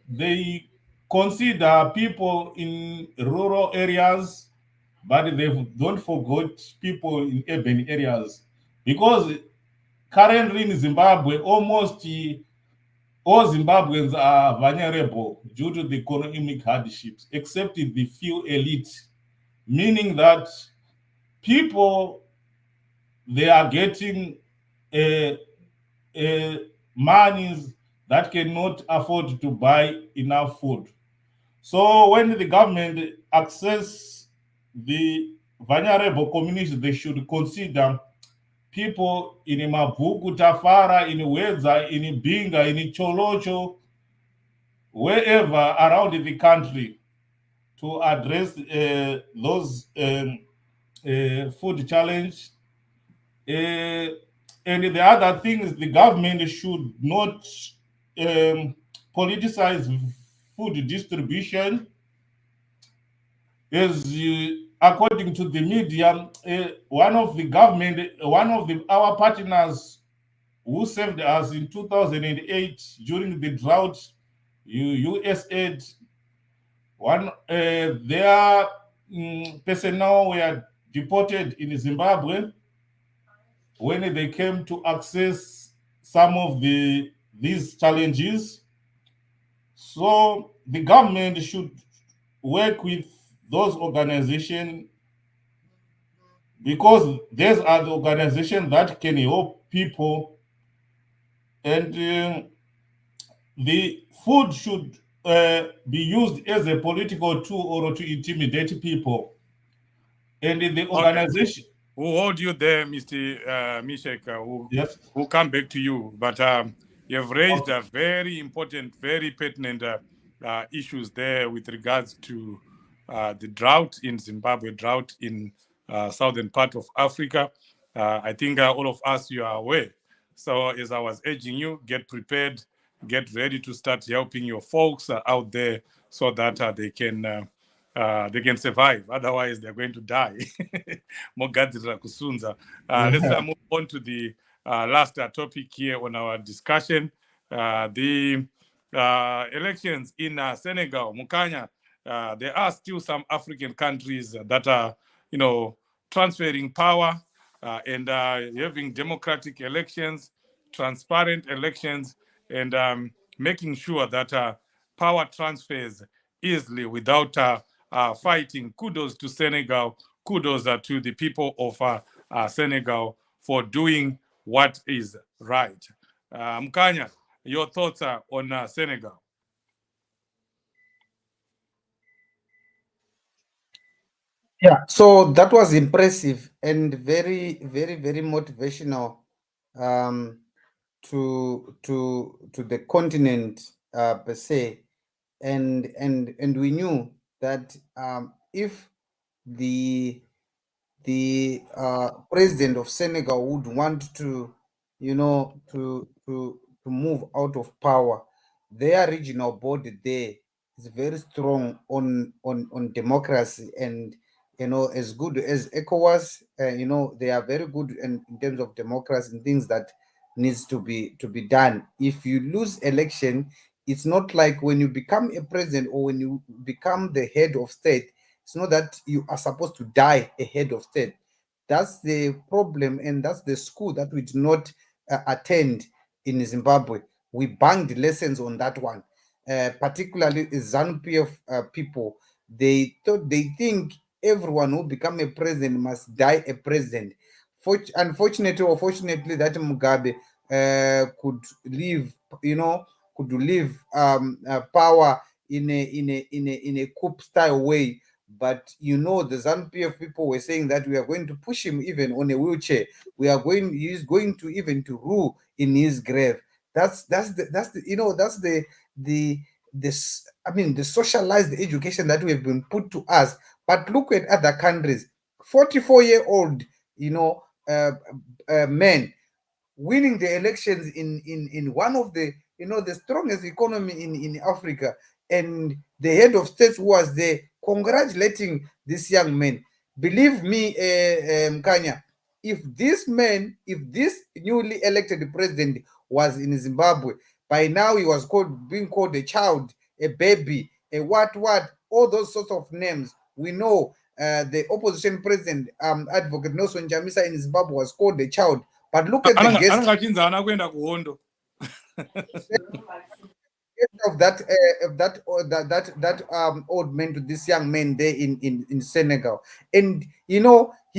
They consider people in rural areas, but they don't forget people in urban areas. Because currently in Zimbabwe, almost all Zimbabweans are vulnerable due to the economic hardships, except the few elite, meaning that people, they are getting monies that cannot afford to buy enough food. So when the government access the vulnerable communities, they should consider people in Mabuku, Tafara, in Weza, in Binga, in Cholocho, wherever around the country. to address those food challenge. And the other thing is the government should not politicize food distribution. As according to the media, one of our partners who served us in 2008 during the drought, USAID, their personnel were deported in Zimbabwe when they came to access some of these challenges. So the government should work with those organizations, because these are the organizations that can help people, and the food should be used as a political tool or to intimidate people. And the organization. Okay. We'll hold you there, Mr. Mishek. Yes. We'll come back to you. But you've raised a very important, very pertinent issues there with regards to the drought in Zimbabwe, drought in southern part of Africa. I think all of us, you are aware. So as I was urging you, get prepared, get ready to start helping your folks out there so that they can survive. Otherwise, they're going to die. Mogadzirira kusunza. Let's move on to the last topic here on our discussion. The elections in Senegal, Mukanya. There are still some African countries that are, transferring power and having democratic elections, transparent elections, and making sure that power transfers easily without fighting. Kudos to Senegal. Kudos to the people of Senegal for doing what is right. Mkanya, your thoughts on Senegal? Yeah, so that was impressive and very, very, very motivational to the continent per se, and we knew that if the president of Senegal would want to, to move out of power, their regional body there is very strong on democracy, and as good as ECOWAS, they are very good in terms of democracy and things that needs to be done. If you lose election, it's not like when you become a president or when you become the head of state, it's not that you are supposed to die a head of state. That's the problem, and that's the school that we did not attend in Zimbabwe. We banged lessons on that one, particularly ZANU-PF people. They think everyone who become a president must die a president. Unfortunately or fortunately, that Mugabe could leave, could leave power in a coup style way. But the ZANU-PF people were saying that we are going to push him even on a wheelchair. He's going to even to rule in his grave. That's the socialized education that we have been put to us. But look at other countries. 44-year-old, men winning the elections in one of the the strongest economy in Africa, and the head of state who was there congratulating this young man. Believe me, Mkanya, if this newly elected president was in Zimbabwe, by now he was being called a child, a baby, a what, all those sorts of names. We know the opposition president, Advocate Nelson Chamisa in Zimbabwe, was called a child. But look at the guest of that old man to this young man there in Senegal. And he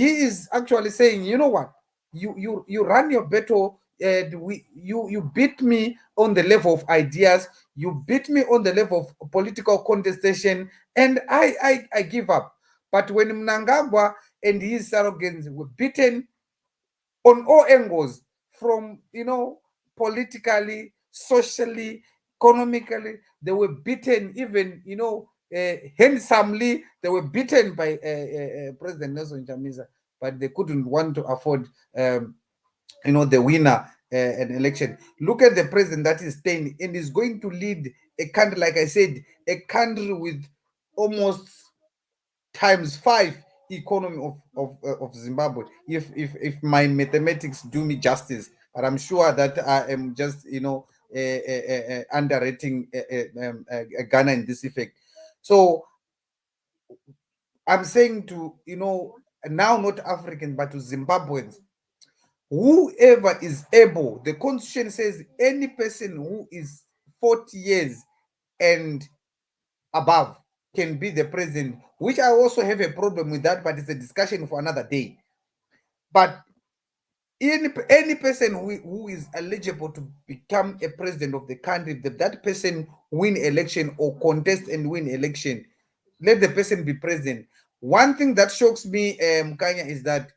is actually saying, you know what, you run your battle, and you beat me on the level of ideas, you beat me on the level of political contestation, and I give up. But when Mnangagwa and his surrogates were beaten on all angles, from politically, socially, economically, they were beaten. Even handsomely. They were beaten by President Nelson Chamisa, but they couldn't want to afford, the winner an election. Look at the president that is staying and is going to lead a country, like I said, a country with almost ×5 economy of Zimbabwe. If my mathematics do me justice, but I'm sure that I am just underrating Ghana in this effect. So I'm saying to now not Africans but to Zimbabweans, whoever is able, the constitution says any person who is 40 years and above can be the president, which I also have a problem with that, but it's a discussion for another day. But any person who is eligible to become a president of the country, that person win election or contest and win election, let the person be president. One thing that shocks me, Kanya, is that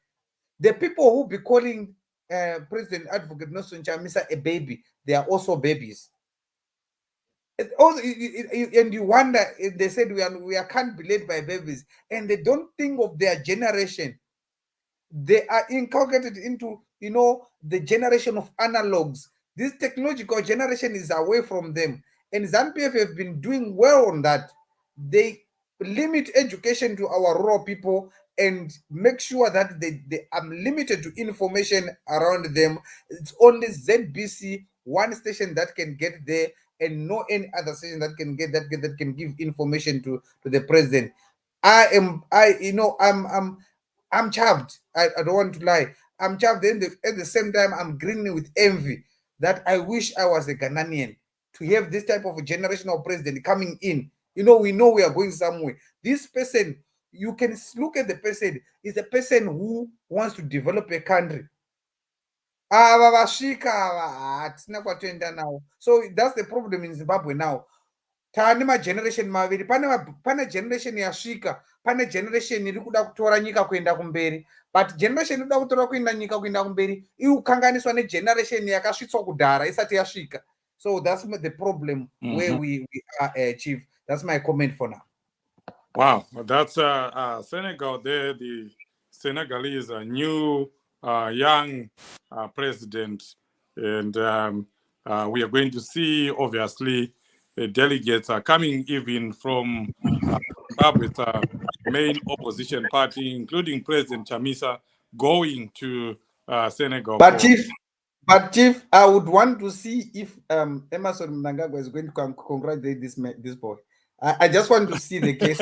the people who be calling President Advocate Nelson Chamisa a baby, they are also babies. And you wonder, they said we can't be led by babies, and they don't think of their generation. They are inculcated into the generation of analogs. This technological generation is away from them, and ZANU-PF have been doing well on that. They limit education to our rural people and make sure that they are limited to information around them. It's only ZBC, one station that can get there, and no any other station that can get that can give information to the president. I'm chuffed. I don't want to lie. I'm chuffed. At the same time, I'm grinning with envy that I wish I was a Ghanaian to have this type of a generational president coming in. We know we are going somewhere. This person, you can look at the person, is a person who wants to develop a country. So that's the problem in Zimbabwe now. Tane generation maviri, pane generation yasvika, pane generation iri kuda kutora nyika kuenda kumberi, but generation inoda kutora nyika kuenda kumberi iukanganiswa negeneration yakasvitswa kudhara isati yasvika. So that's the problem where we are, Chief. That's my comment for now. Wow, that's Senegal there. The Senegalese new young president, and we are going to see, obviously, the delegates are coming even from Zimbabwe's main opposition party, including President Chamisa, going to Senegal. But Chief, I would want to see if Emerson Mnangagwa is going to congratulate this boy. I just want to see the case.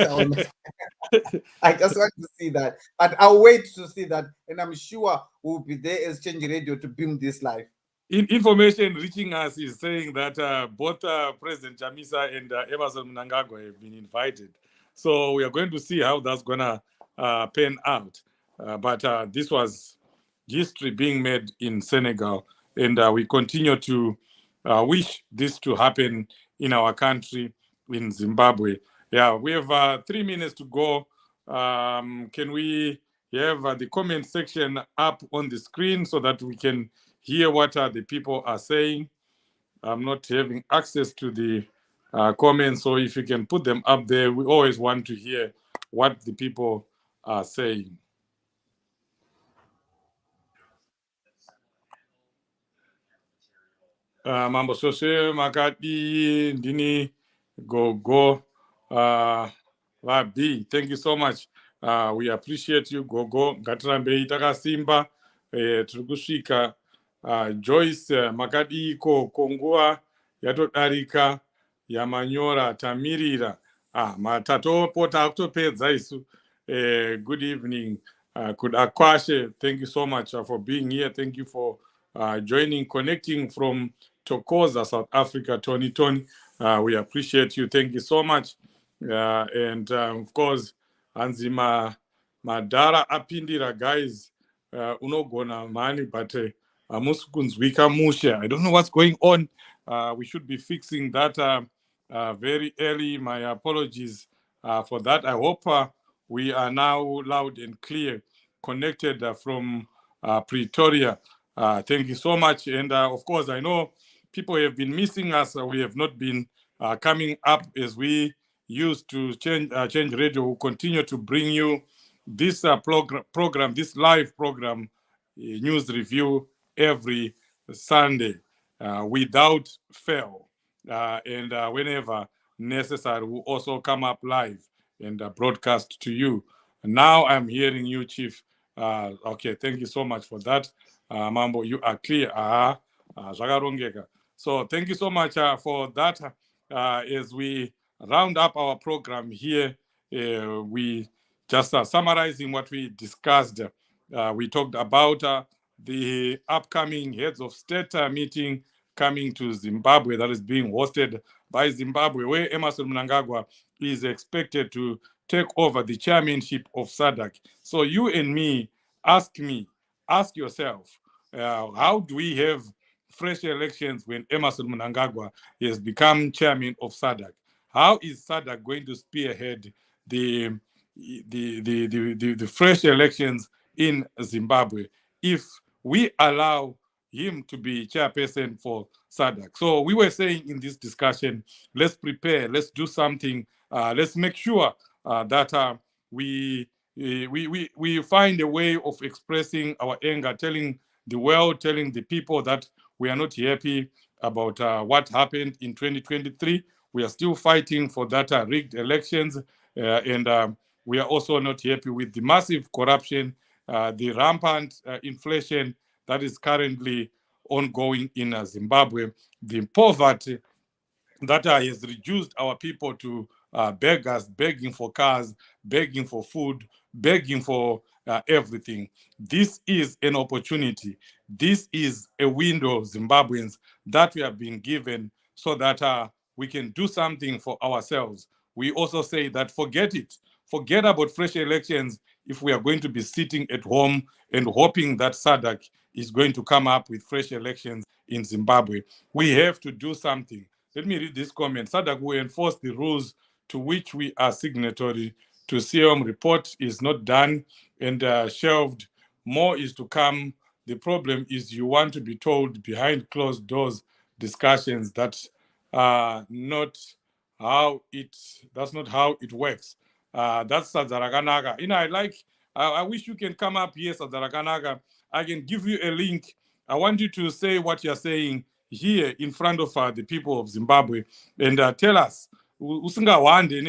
I just want to see that. But I'll wait to see that. And I'm sure we'll be there as Change Radio to beam this live. Information reaching us is saying that both President Chamisa and Emerson Mnangagwa have been invited. So we are going to see how that's going to pan out. But this was history being made in Senegal. And we continue to wish this to happen in our country, in Zimbabwe. Yeah, we have 3 minutes to go. Can we have the comment section up on the screen so that we can hear what the people are saying? I'm not having access to the comments, so if you can put them up there, we always want to hear what the people are saying. Mambo Sose Makati Dini Gogo Vabi. Thank you so much. We appreciate you, Gogo. Ngatirambe takasimba tiri kusvika. Joyce Makadiko Kongoa yatodarika yamanyora tamirira. Matatopota kutopedza isu. Good evening. Kudakwashe, thank you so much for being here. Thank you for joining, connecting from Tokoza, South Africa, Tony. We appreciate you. Thank you so much. And of course, Anzima Madara Apindira, guys, unogona mani, but Musukunzwika Musha. I don't know what's going on. We should be fixing that very early. My apologies for that. I hope we are now loud and clear, connected from Pretoria. Thank you so much. And of course, I know people have been missing us. We have not been coming up as we used to Change Radio will continue to bring you this program, this live program, news review every Sunday without fail. And whenever necessary, we'll also come up live and broadcast to you. Now I'm hearing you, Chief. Okay, thank you so much for that. Mambo, you are clear. Zvakarongeka. So thank you so much for that. As we round up our program here, we just summarizing what we discussed. We talked about the upcoming heads of state meeting coming to Zimbabwe that is being hosted by Zimbabwe, where Emmerson Mnangagwa is expected to take over the chairmanship of SADC. So you and me, ask yourself, how do we have fresh elections when Emmerson Mnangagwa has become chairman of SADC? How is SADC going to spearhead the fresh elections in Zimbabwe if we allow him to be chairperson for SADC? So we were saying in this discussion, let's prepare, let's do something, let's make sure that we find a way of expressing our anger, telling the world, telling the people that we are not happy about what happened in 2023. We are still fighting for that rigged elections, and we are also not happy with the massive corruption, the rampant inflation that is currently ongoing in Zimbabwe, the poverty that has reduced our people to beggars, begging for cars, begging for food, begging for everything. This is an opportunity. This is a window, Zimbabweans, that we have been given so that we can do something for ourselves. We also say that forget it. Forget about fresh elections if we are going to be sitting at home and hoping that SADC is going to come up with fresh elections in Zimbabwe. We have to do something. Let me read this comment. SADC will enforce the rules to which we are signatory to. COM report is not done and shelved. More is to come. The problem is you want to be told behind closed doors discussions that's not how it works. That's Sadzaraganaka. I wish you can come up here, Sadzaraganaka. I can give you a link. I want you to say what you're saying here in front of the people of Zimbabwe and tell us usingahwande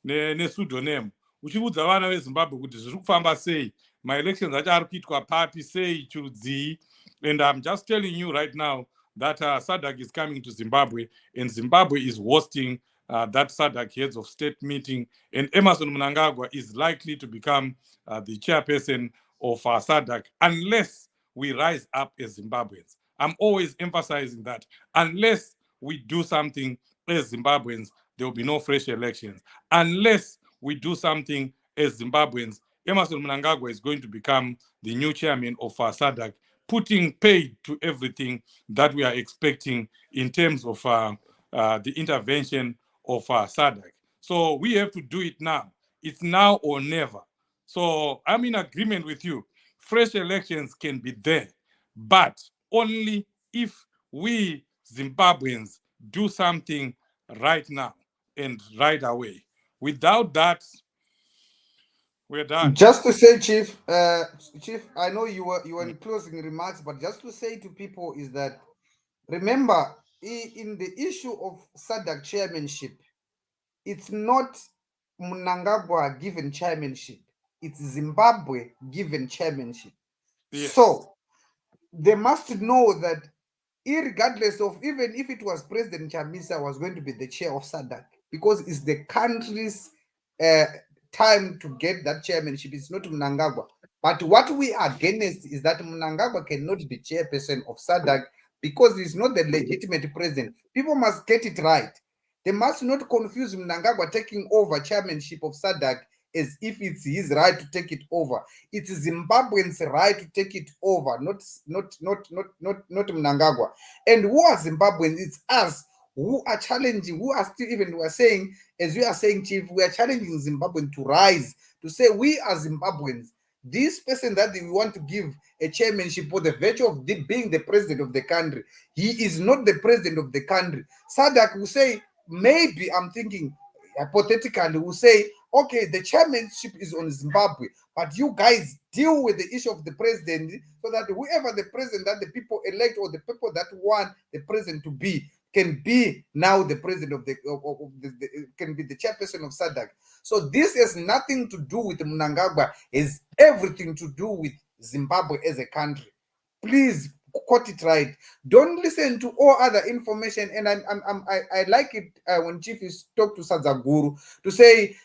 ne-pseudonym uchivudza vana vezimbabwe kuti zviri kufamba sei, ma-elections acho ari kuitwa papi sei chirudzii. And I'm just telling you right now that SADC is coming to Zimbabwe and Zimbabwe is hosting that SADC heads of state meeting, and Emmerson Mnangagwa is likely to become the chairperson of SADC unless we rise up as Zimbabweans. I'm always emphasizing that unless we do something as Zimbabweans, there will be no fresh elections. Unless we do something as Zimbabweans, Emmerson Mnangagwa is going to become the new chairman of SADC, putting paid to everything that we are expecting in terms of the intervention of SADC. So we have to do it now. It's now or never. So I'm in agreement with you. Fresh elections can be there, but only if we Zimbabweans do something right now and right away. Without that, we're done. Just to say, Chief, I know you were in closing remarks, but just to say to people is that, remember, in the issue of SADC chairmanship, it's not Mnangagwa given chairmanship, it's Zimbabwe given chairmanship. Yes. So they must know that irregardless of, even if it was President Chamisa was going to be the chair of SADC, because it's the country's time to get that chairmanship, it's not Mnangagwa. But what we are against is that Mnangagwa cannot be chairperson of SADC because he's not the legitimate president. People must get it right. They must not confuse Mnangagwa taking over chairmanship of SADC as if it's his right to take it over. It's Zimbabweans' right to take it over, not Mnangagwa. And who are Zimbabweans? It's us who are challenging, who are still, even we are saying, as we are saying, Chief, we are challenging Zimbabweans to rise, to say we are Zimbabweans. This person that we want to give a chairmanship for the virtue of being the president of the country, he is not the president of the country. SADC will say, maybe I'm thinking, hypothetically will say, okay, the chairmanship is on Zimbabwe, but you guys deal with the issue of the president, so that whoever the president that the people elect or the people that want the president to be can be now the president of the can be the chairperson of SADC. So this has nothing to do with Mnangagwa, it's everything to do with Zimbabwe as a country. Please quote it right. Don't listen to all other information. And I like it when Chief is talk to Sadzaguru to say,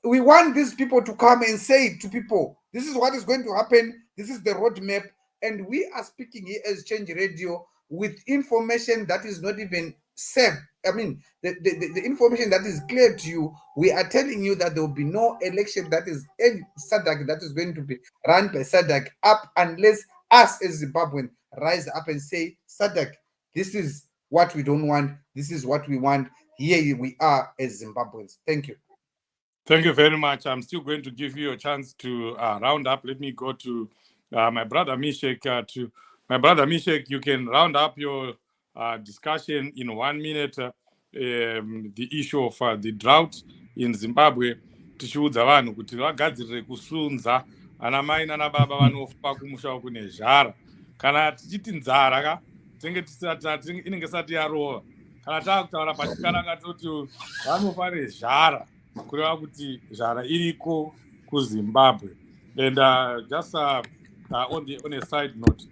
we want these people to come and say to people, this is what is going to happen. This is the roadmap. And we are speaking here as Change Radio with information that is not even safe. I mean, the information that is clear to you, we are telling you that there will be no election that is in SADC that is going to be run by SADC up unless us as Zimbabweans rise up and say, SADC, this is what we don't want. This is what we want. Here we are as Zimbabweans. Thank you. Thank you very much. I'm still going to give you a chance to round up. Let me go to my brother Mishek. My brother Mishek, you can round up your discussion in 1 minute. The issue of the drought in Zimbabwe. Tichiudza vanhu kuti vagadzirire kusunza ana mai nana baba vanofa kumusha uku nezhara. Kana tichiti nzara ka inenge isati yarova. Kana taakutaura pachikaranga toti vanofa nezhara. Kureva kuti zhara iriko kuZimbabwe. And just on a side note,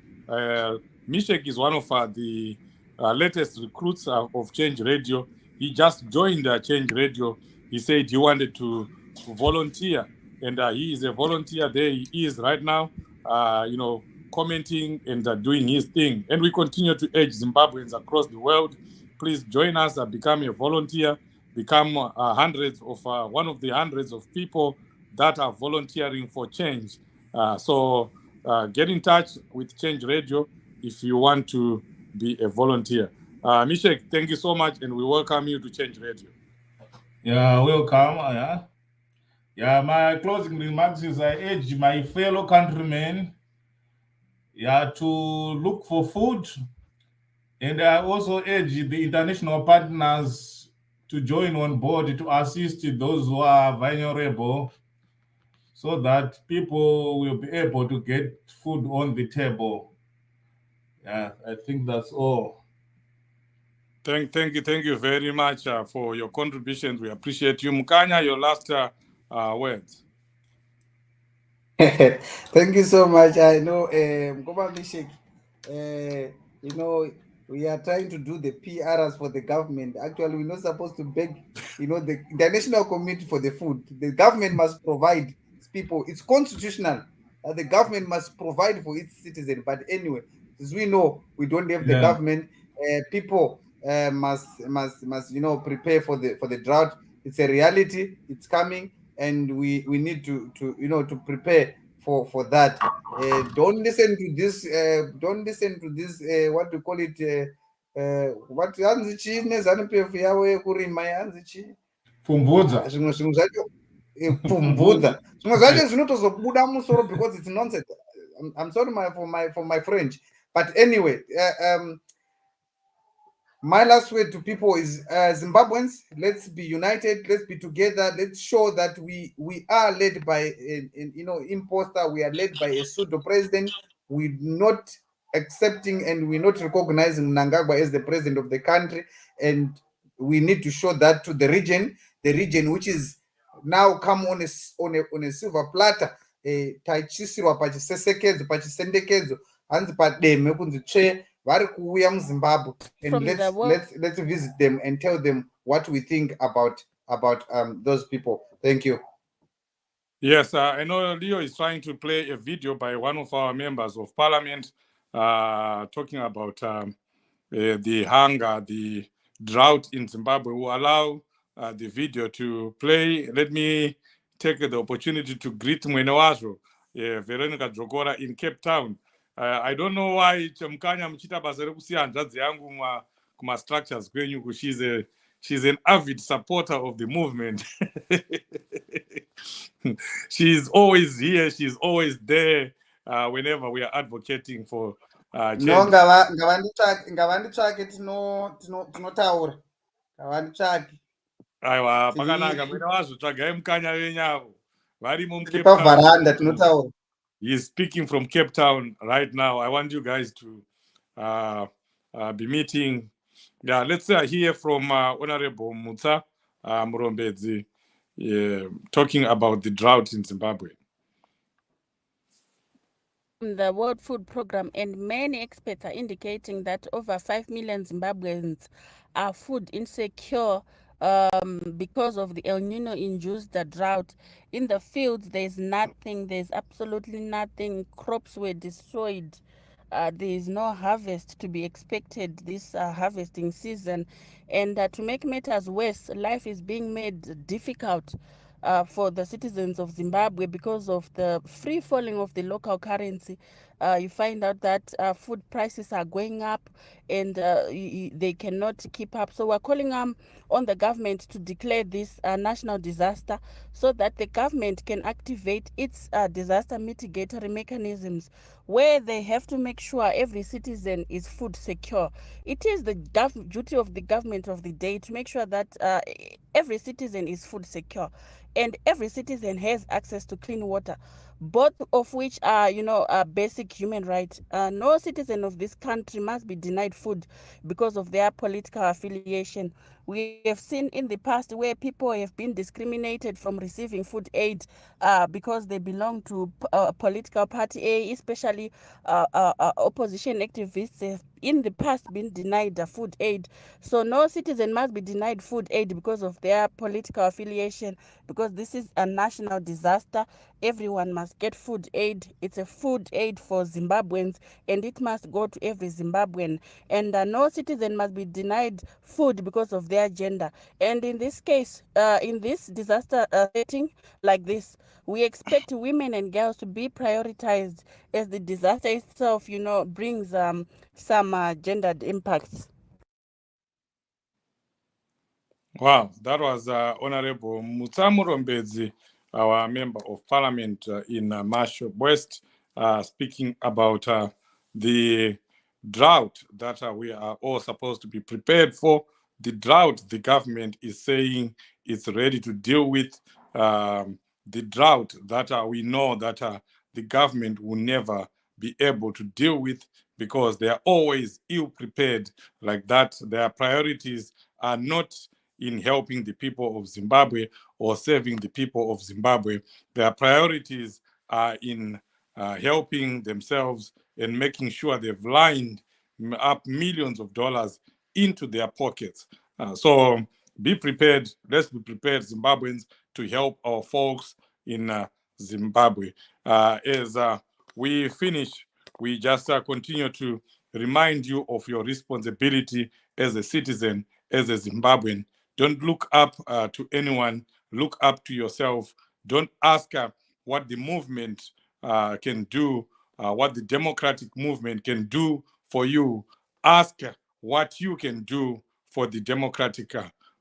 Mishek is one of the latest recruits of Change Radio. He just joined Change Radio. He said he wanted to volunteer, and he is a volunteer there. He is right now, commenting and doing his thing. And we continue to urge Zimbabweans across the world, please join us, become a volunteer, become hundreds of one of the hundreds of people that are volunteering for change. So get in touch with Change Radio if you want to be a volunteer. Mishek, thank you so much, and we welcome you to Change Radio. Yeah, welcome. Yeah, my closing remarks is I urge my fellow countrymen to look for food, and I also urge the international partners to join on board to assist those who are vulnerable, so that people will be able to get food on the table. Yeah, I think that's all. Thank you very much for your contributions. We appreciate you. Mukanya, your last words. Thank you so much. I know, Mkoba Mishek, we are trying to do the PRs for the government. Actually, we're not supposed to beg, the international community for the food. The government must provide people. It's constitutional. The government must provide for its citizens. But anyway, as we know, we don't have the government. People must prepare for the drought. It's a reality. It's coming, and we need to prepare for that. Don't listen to this. Don't listen to this. What we call it? What anzichi nezanupef yawe kurima anzichi. Pfumbudza. Pfumbudza. Zvimwe zvacho zvinotozobuda musoro because it's nonsense. I'm sorry for my French, but anyway. My last word to people is Zimbabweans, let's be united, let's be together, let's show that we are led by an imposter, we are led by a pseudo president. We're not accepting and we're not recognizing Mnangagwa as the president of the country, and we need to show that to the region which is now come on a silver platter. Taichisirwa pachisendekedzo hanzi pademe kunzi tsve vari kuuya muZimbabwe, and let's visit them and tell them what we think about those people. Thank you. Yes, I know Leo is trying to play a video by one of our members of parliament talking about the hunger, the drought in Zimbabwe. We'll allow the video to play. Let me take the opportunity to greet Mwenewazvo, Veronica Jogora in Cape Town. I don't know why Chamkanya mchita basa rekusiya hanzvadzi yangu kuma structures kwenyu. She's an avid supporter of the movement. She's always here. She's always there whenever we are advocating for change. No, ngavanditsvake tinotaura. Ngavanditsvake. Aiwa, Tiri pakanaka mwena wazotsvagai mukanya wenyavo. Varimo tiri muCape Town. pavaranda tinotaura. He's speaking from Cape Town right now. I want you guys to be meeting. Yeah, let's hear from Honorable Mutsa Murombedzi talking about the drought in Zimbabwe. The World Food Programme, and many experts are indicating that over 5 million Zimbabweans are food insecure because of the El Nino-induced drought. In the fields, there's nothing. There's absolutely nothing. Crops were destroyed. There is no harvest to be expected this harvesting season. And to make matters worse, life is being made difficult for the citizens of Zimbabwe because of the free falling of the local currency. You find out that food prices are going up and they cannot keep up. So we're calling on the government to declare this national disaster so that the government can activate its disaster mitigatory mechanisms where they have to make sure every citizen is food secure. It is the duty of the government of the day to make sure that every citizen is food secure and every citizen has access to clean water, both of which are, basic human rights. No citizen of this country must be denied food because of their political affiliation. We have seen in the past where people have been discriminated from receiving food aid because they belong to political party A, especially opposition activists have in the past been denied food aid. So no citizen must be denied food aid because of their political affiliation, because this is a national disaster. Everyone must get food aid. It's a food aid for Zimbabweans and it must go to every Zimbabwean. And no citizen must be denied food because of their gender. And in this case, in this disaster setting like this, we expect women and girls to be prioritized as the disaster itself, brings some gendered impacts. Wow, that was Honorable Mutsa Murombedzi, our Member of Parliament in Marshall West, speaking about the drought that we are all supposed to be prepared for. The drought, the government is saying it's ready to deal with. The drought that we know that the government will never be able to deal with because they are always ill prepared like that. Their priorities are not in helping the people of Zimbabwe or serving the people of Zimbabwe. Their priorities are in helping themselves and making sure they've lined up millions of dollars into their pockets. So be prepared. Let's be prepared, Zimbabweans, to help our folks in Zimbabwe. As we finish, we just continue to remind you of your responsibility as a citizen, as a Zimbabwean. Don't look up to anyone. Look up to yourself. Don't ask what the movement can do, what the democratic movement can do for you. Ask what you can do for the democratic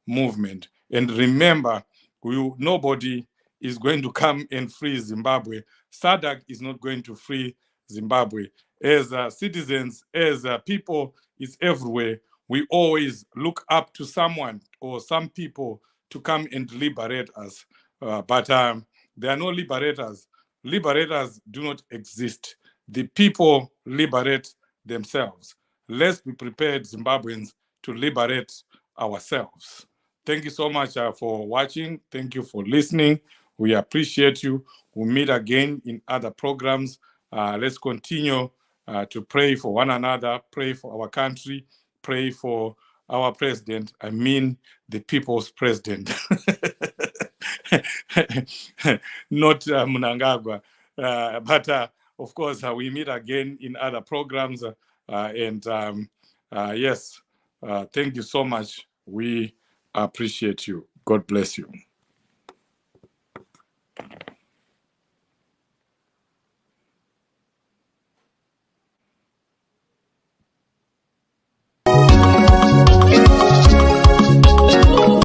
movement. And remember, nobody is going to come and free Zimbabwe. SADC is not going to free Zimbabwe. As citizens, as people, it's everywhere. We always look up to someone or some people to come and liberate us. But there are no liberators. Liberators do not exist. The people liberate themselves. Let's be prepared, Zimbabweans, to liberate ourselves. Thank you so much for watching. Thank you for listening. We appreciate you. We'll meet again in other programs. Let's continue to pray for one another, pray for our country, pray for our president. I mean, the people's president, not Mnangagwa. But of course, we meet again in other programs. Yes, thank you so much. We appreciate you. God bless you.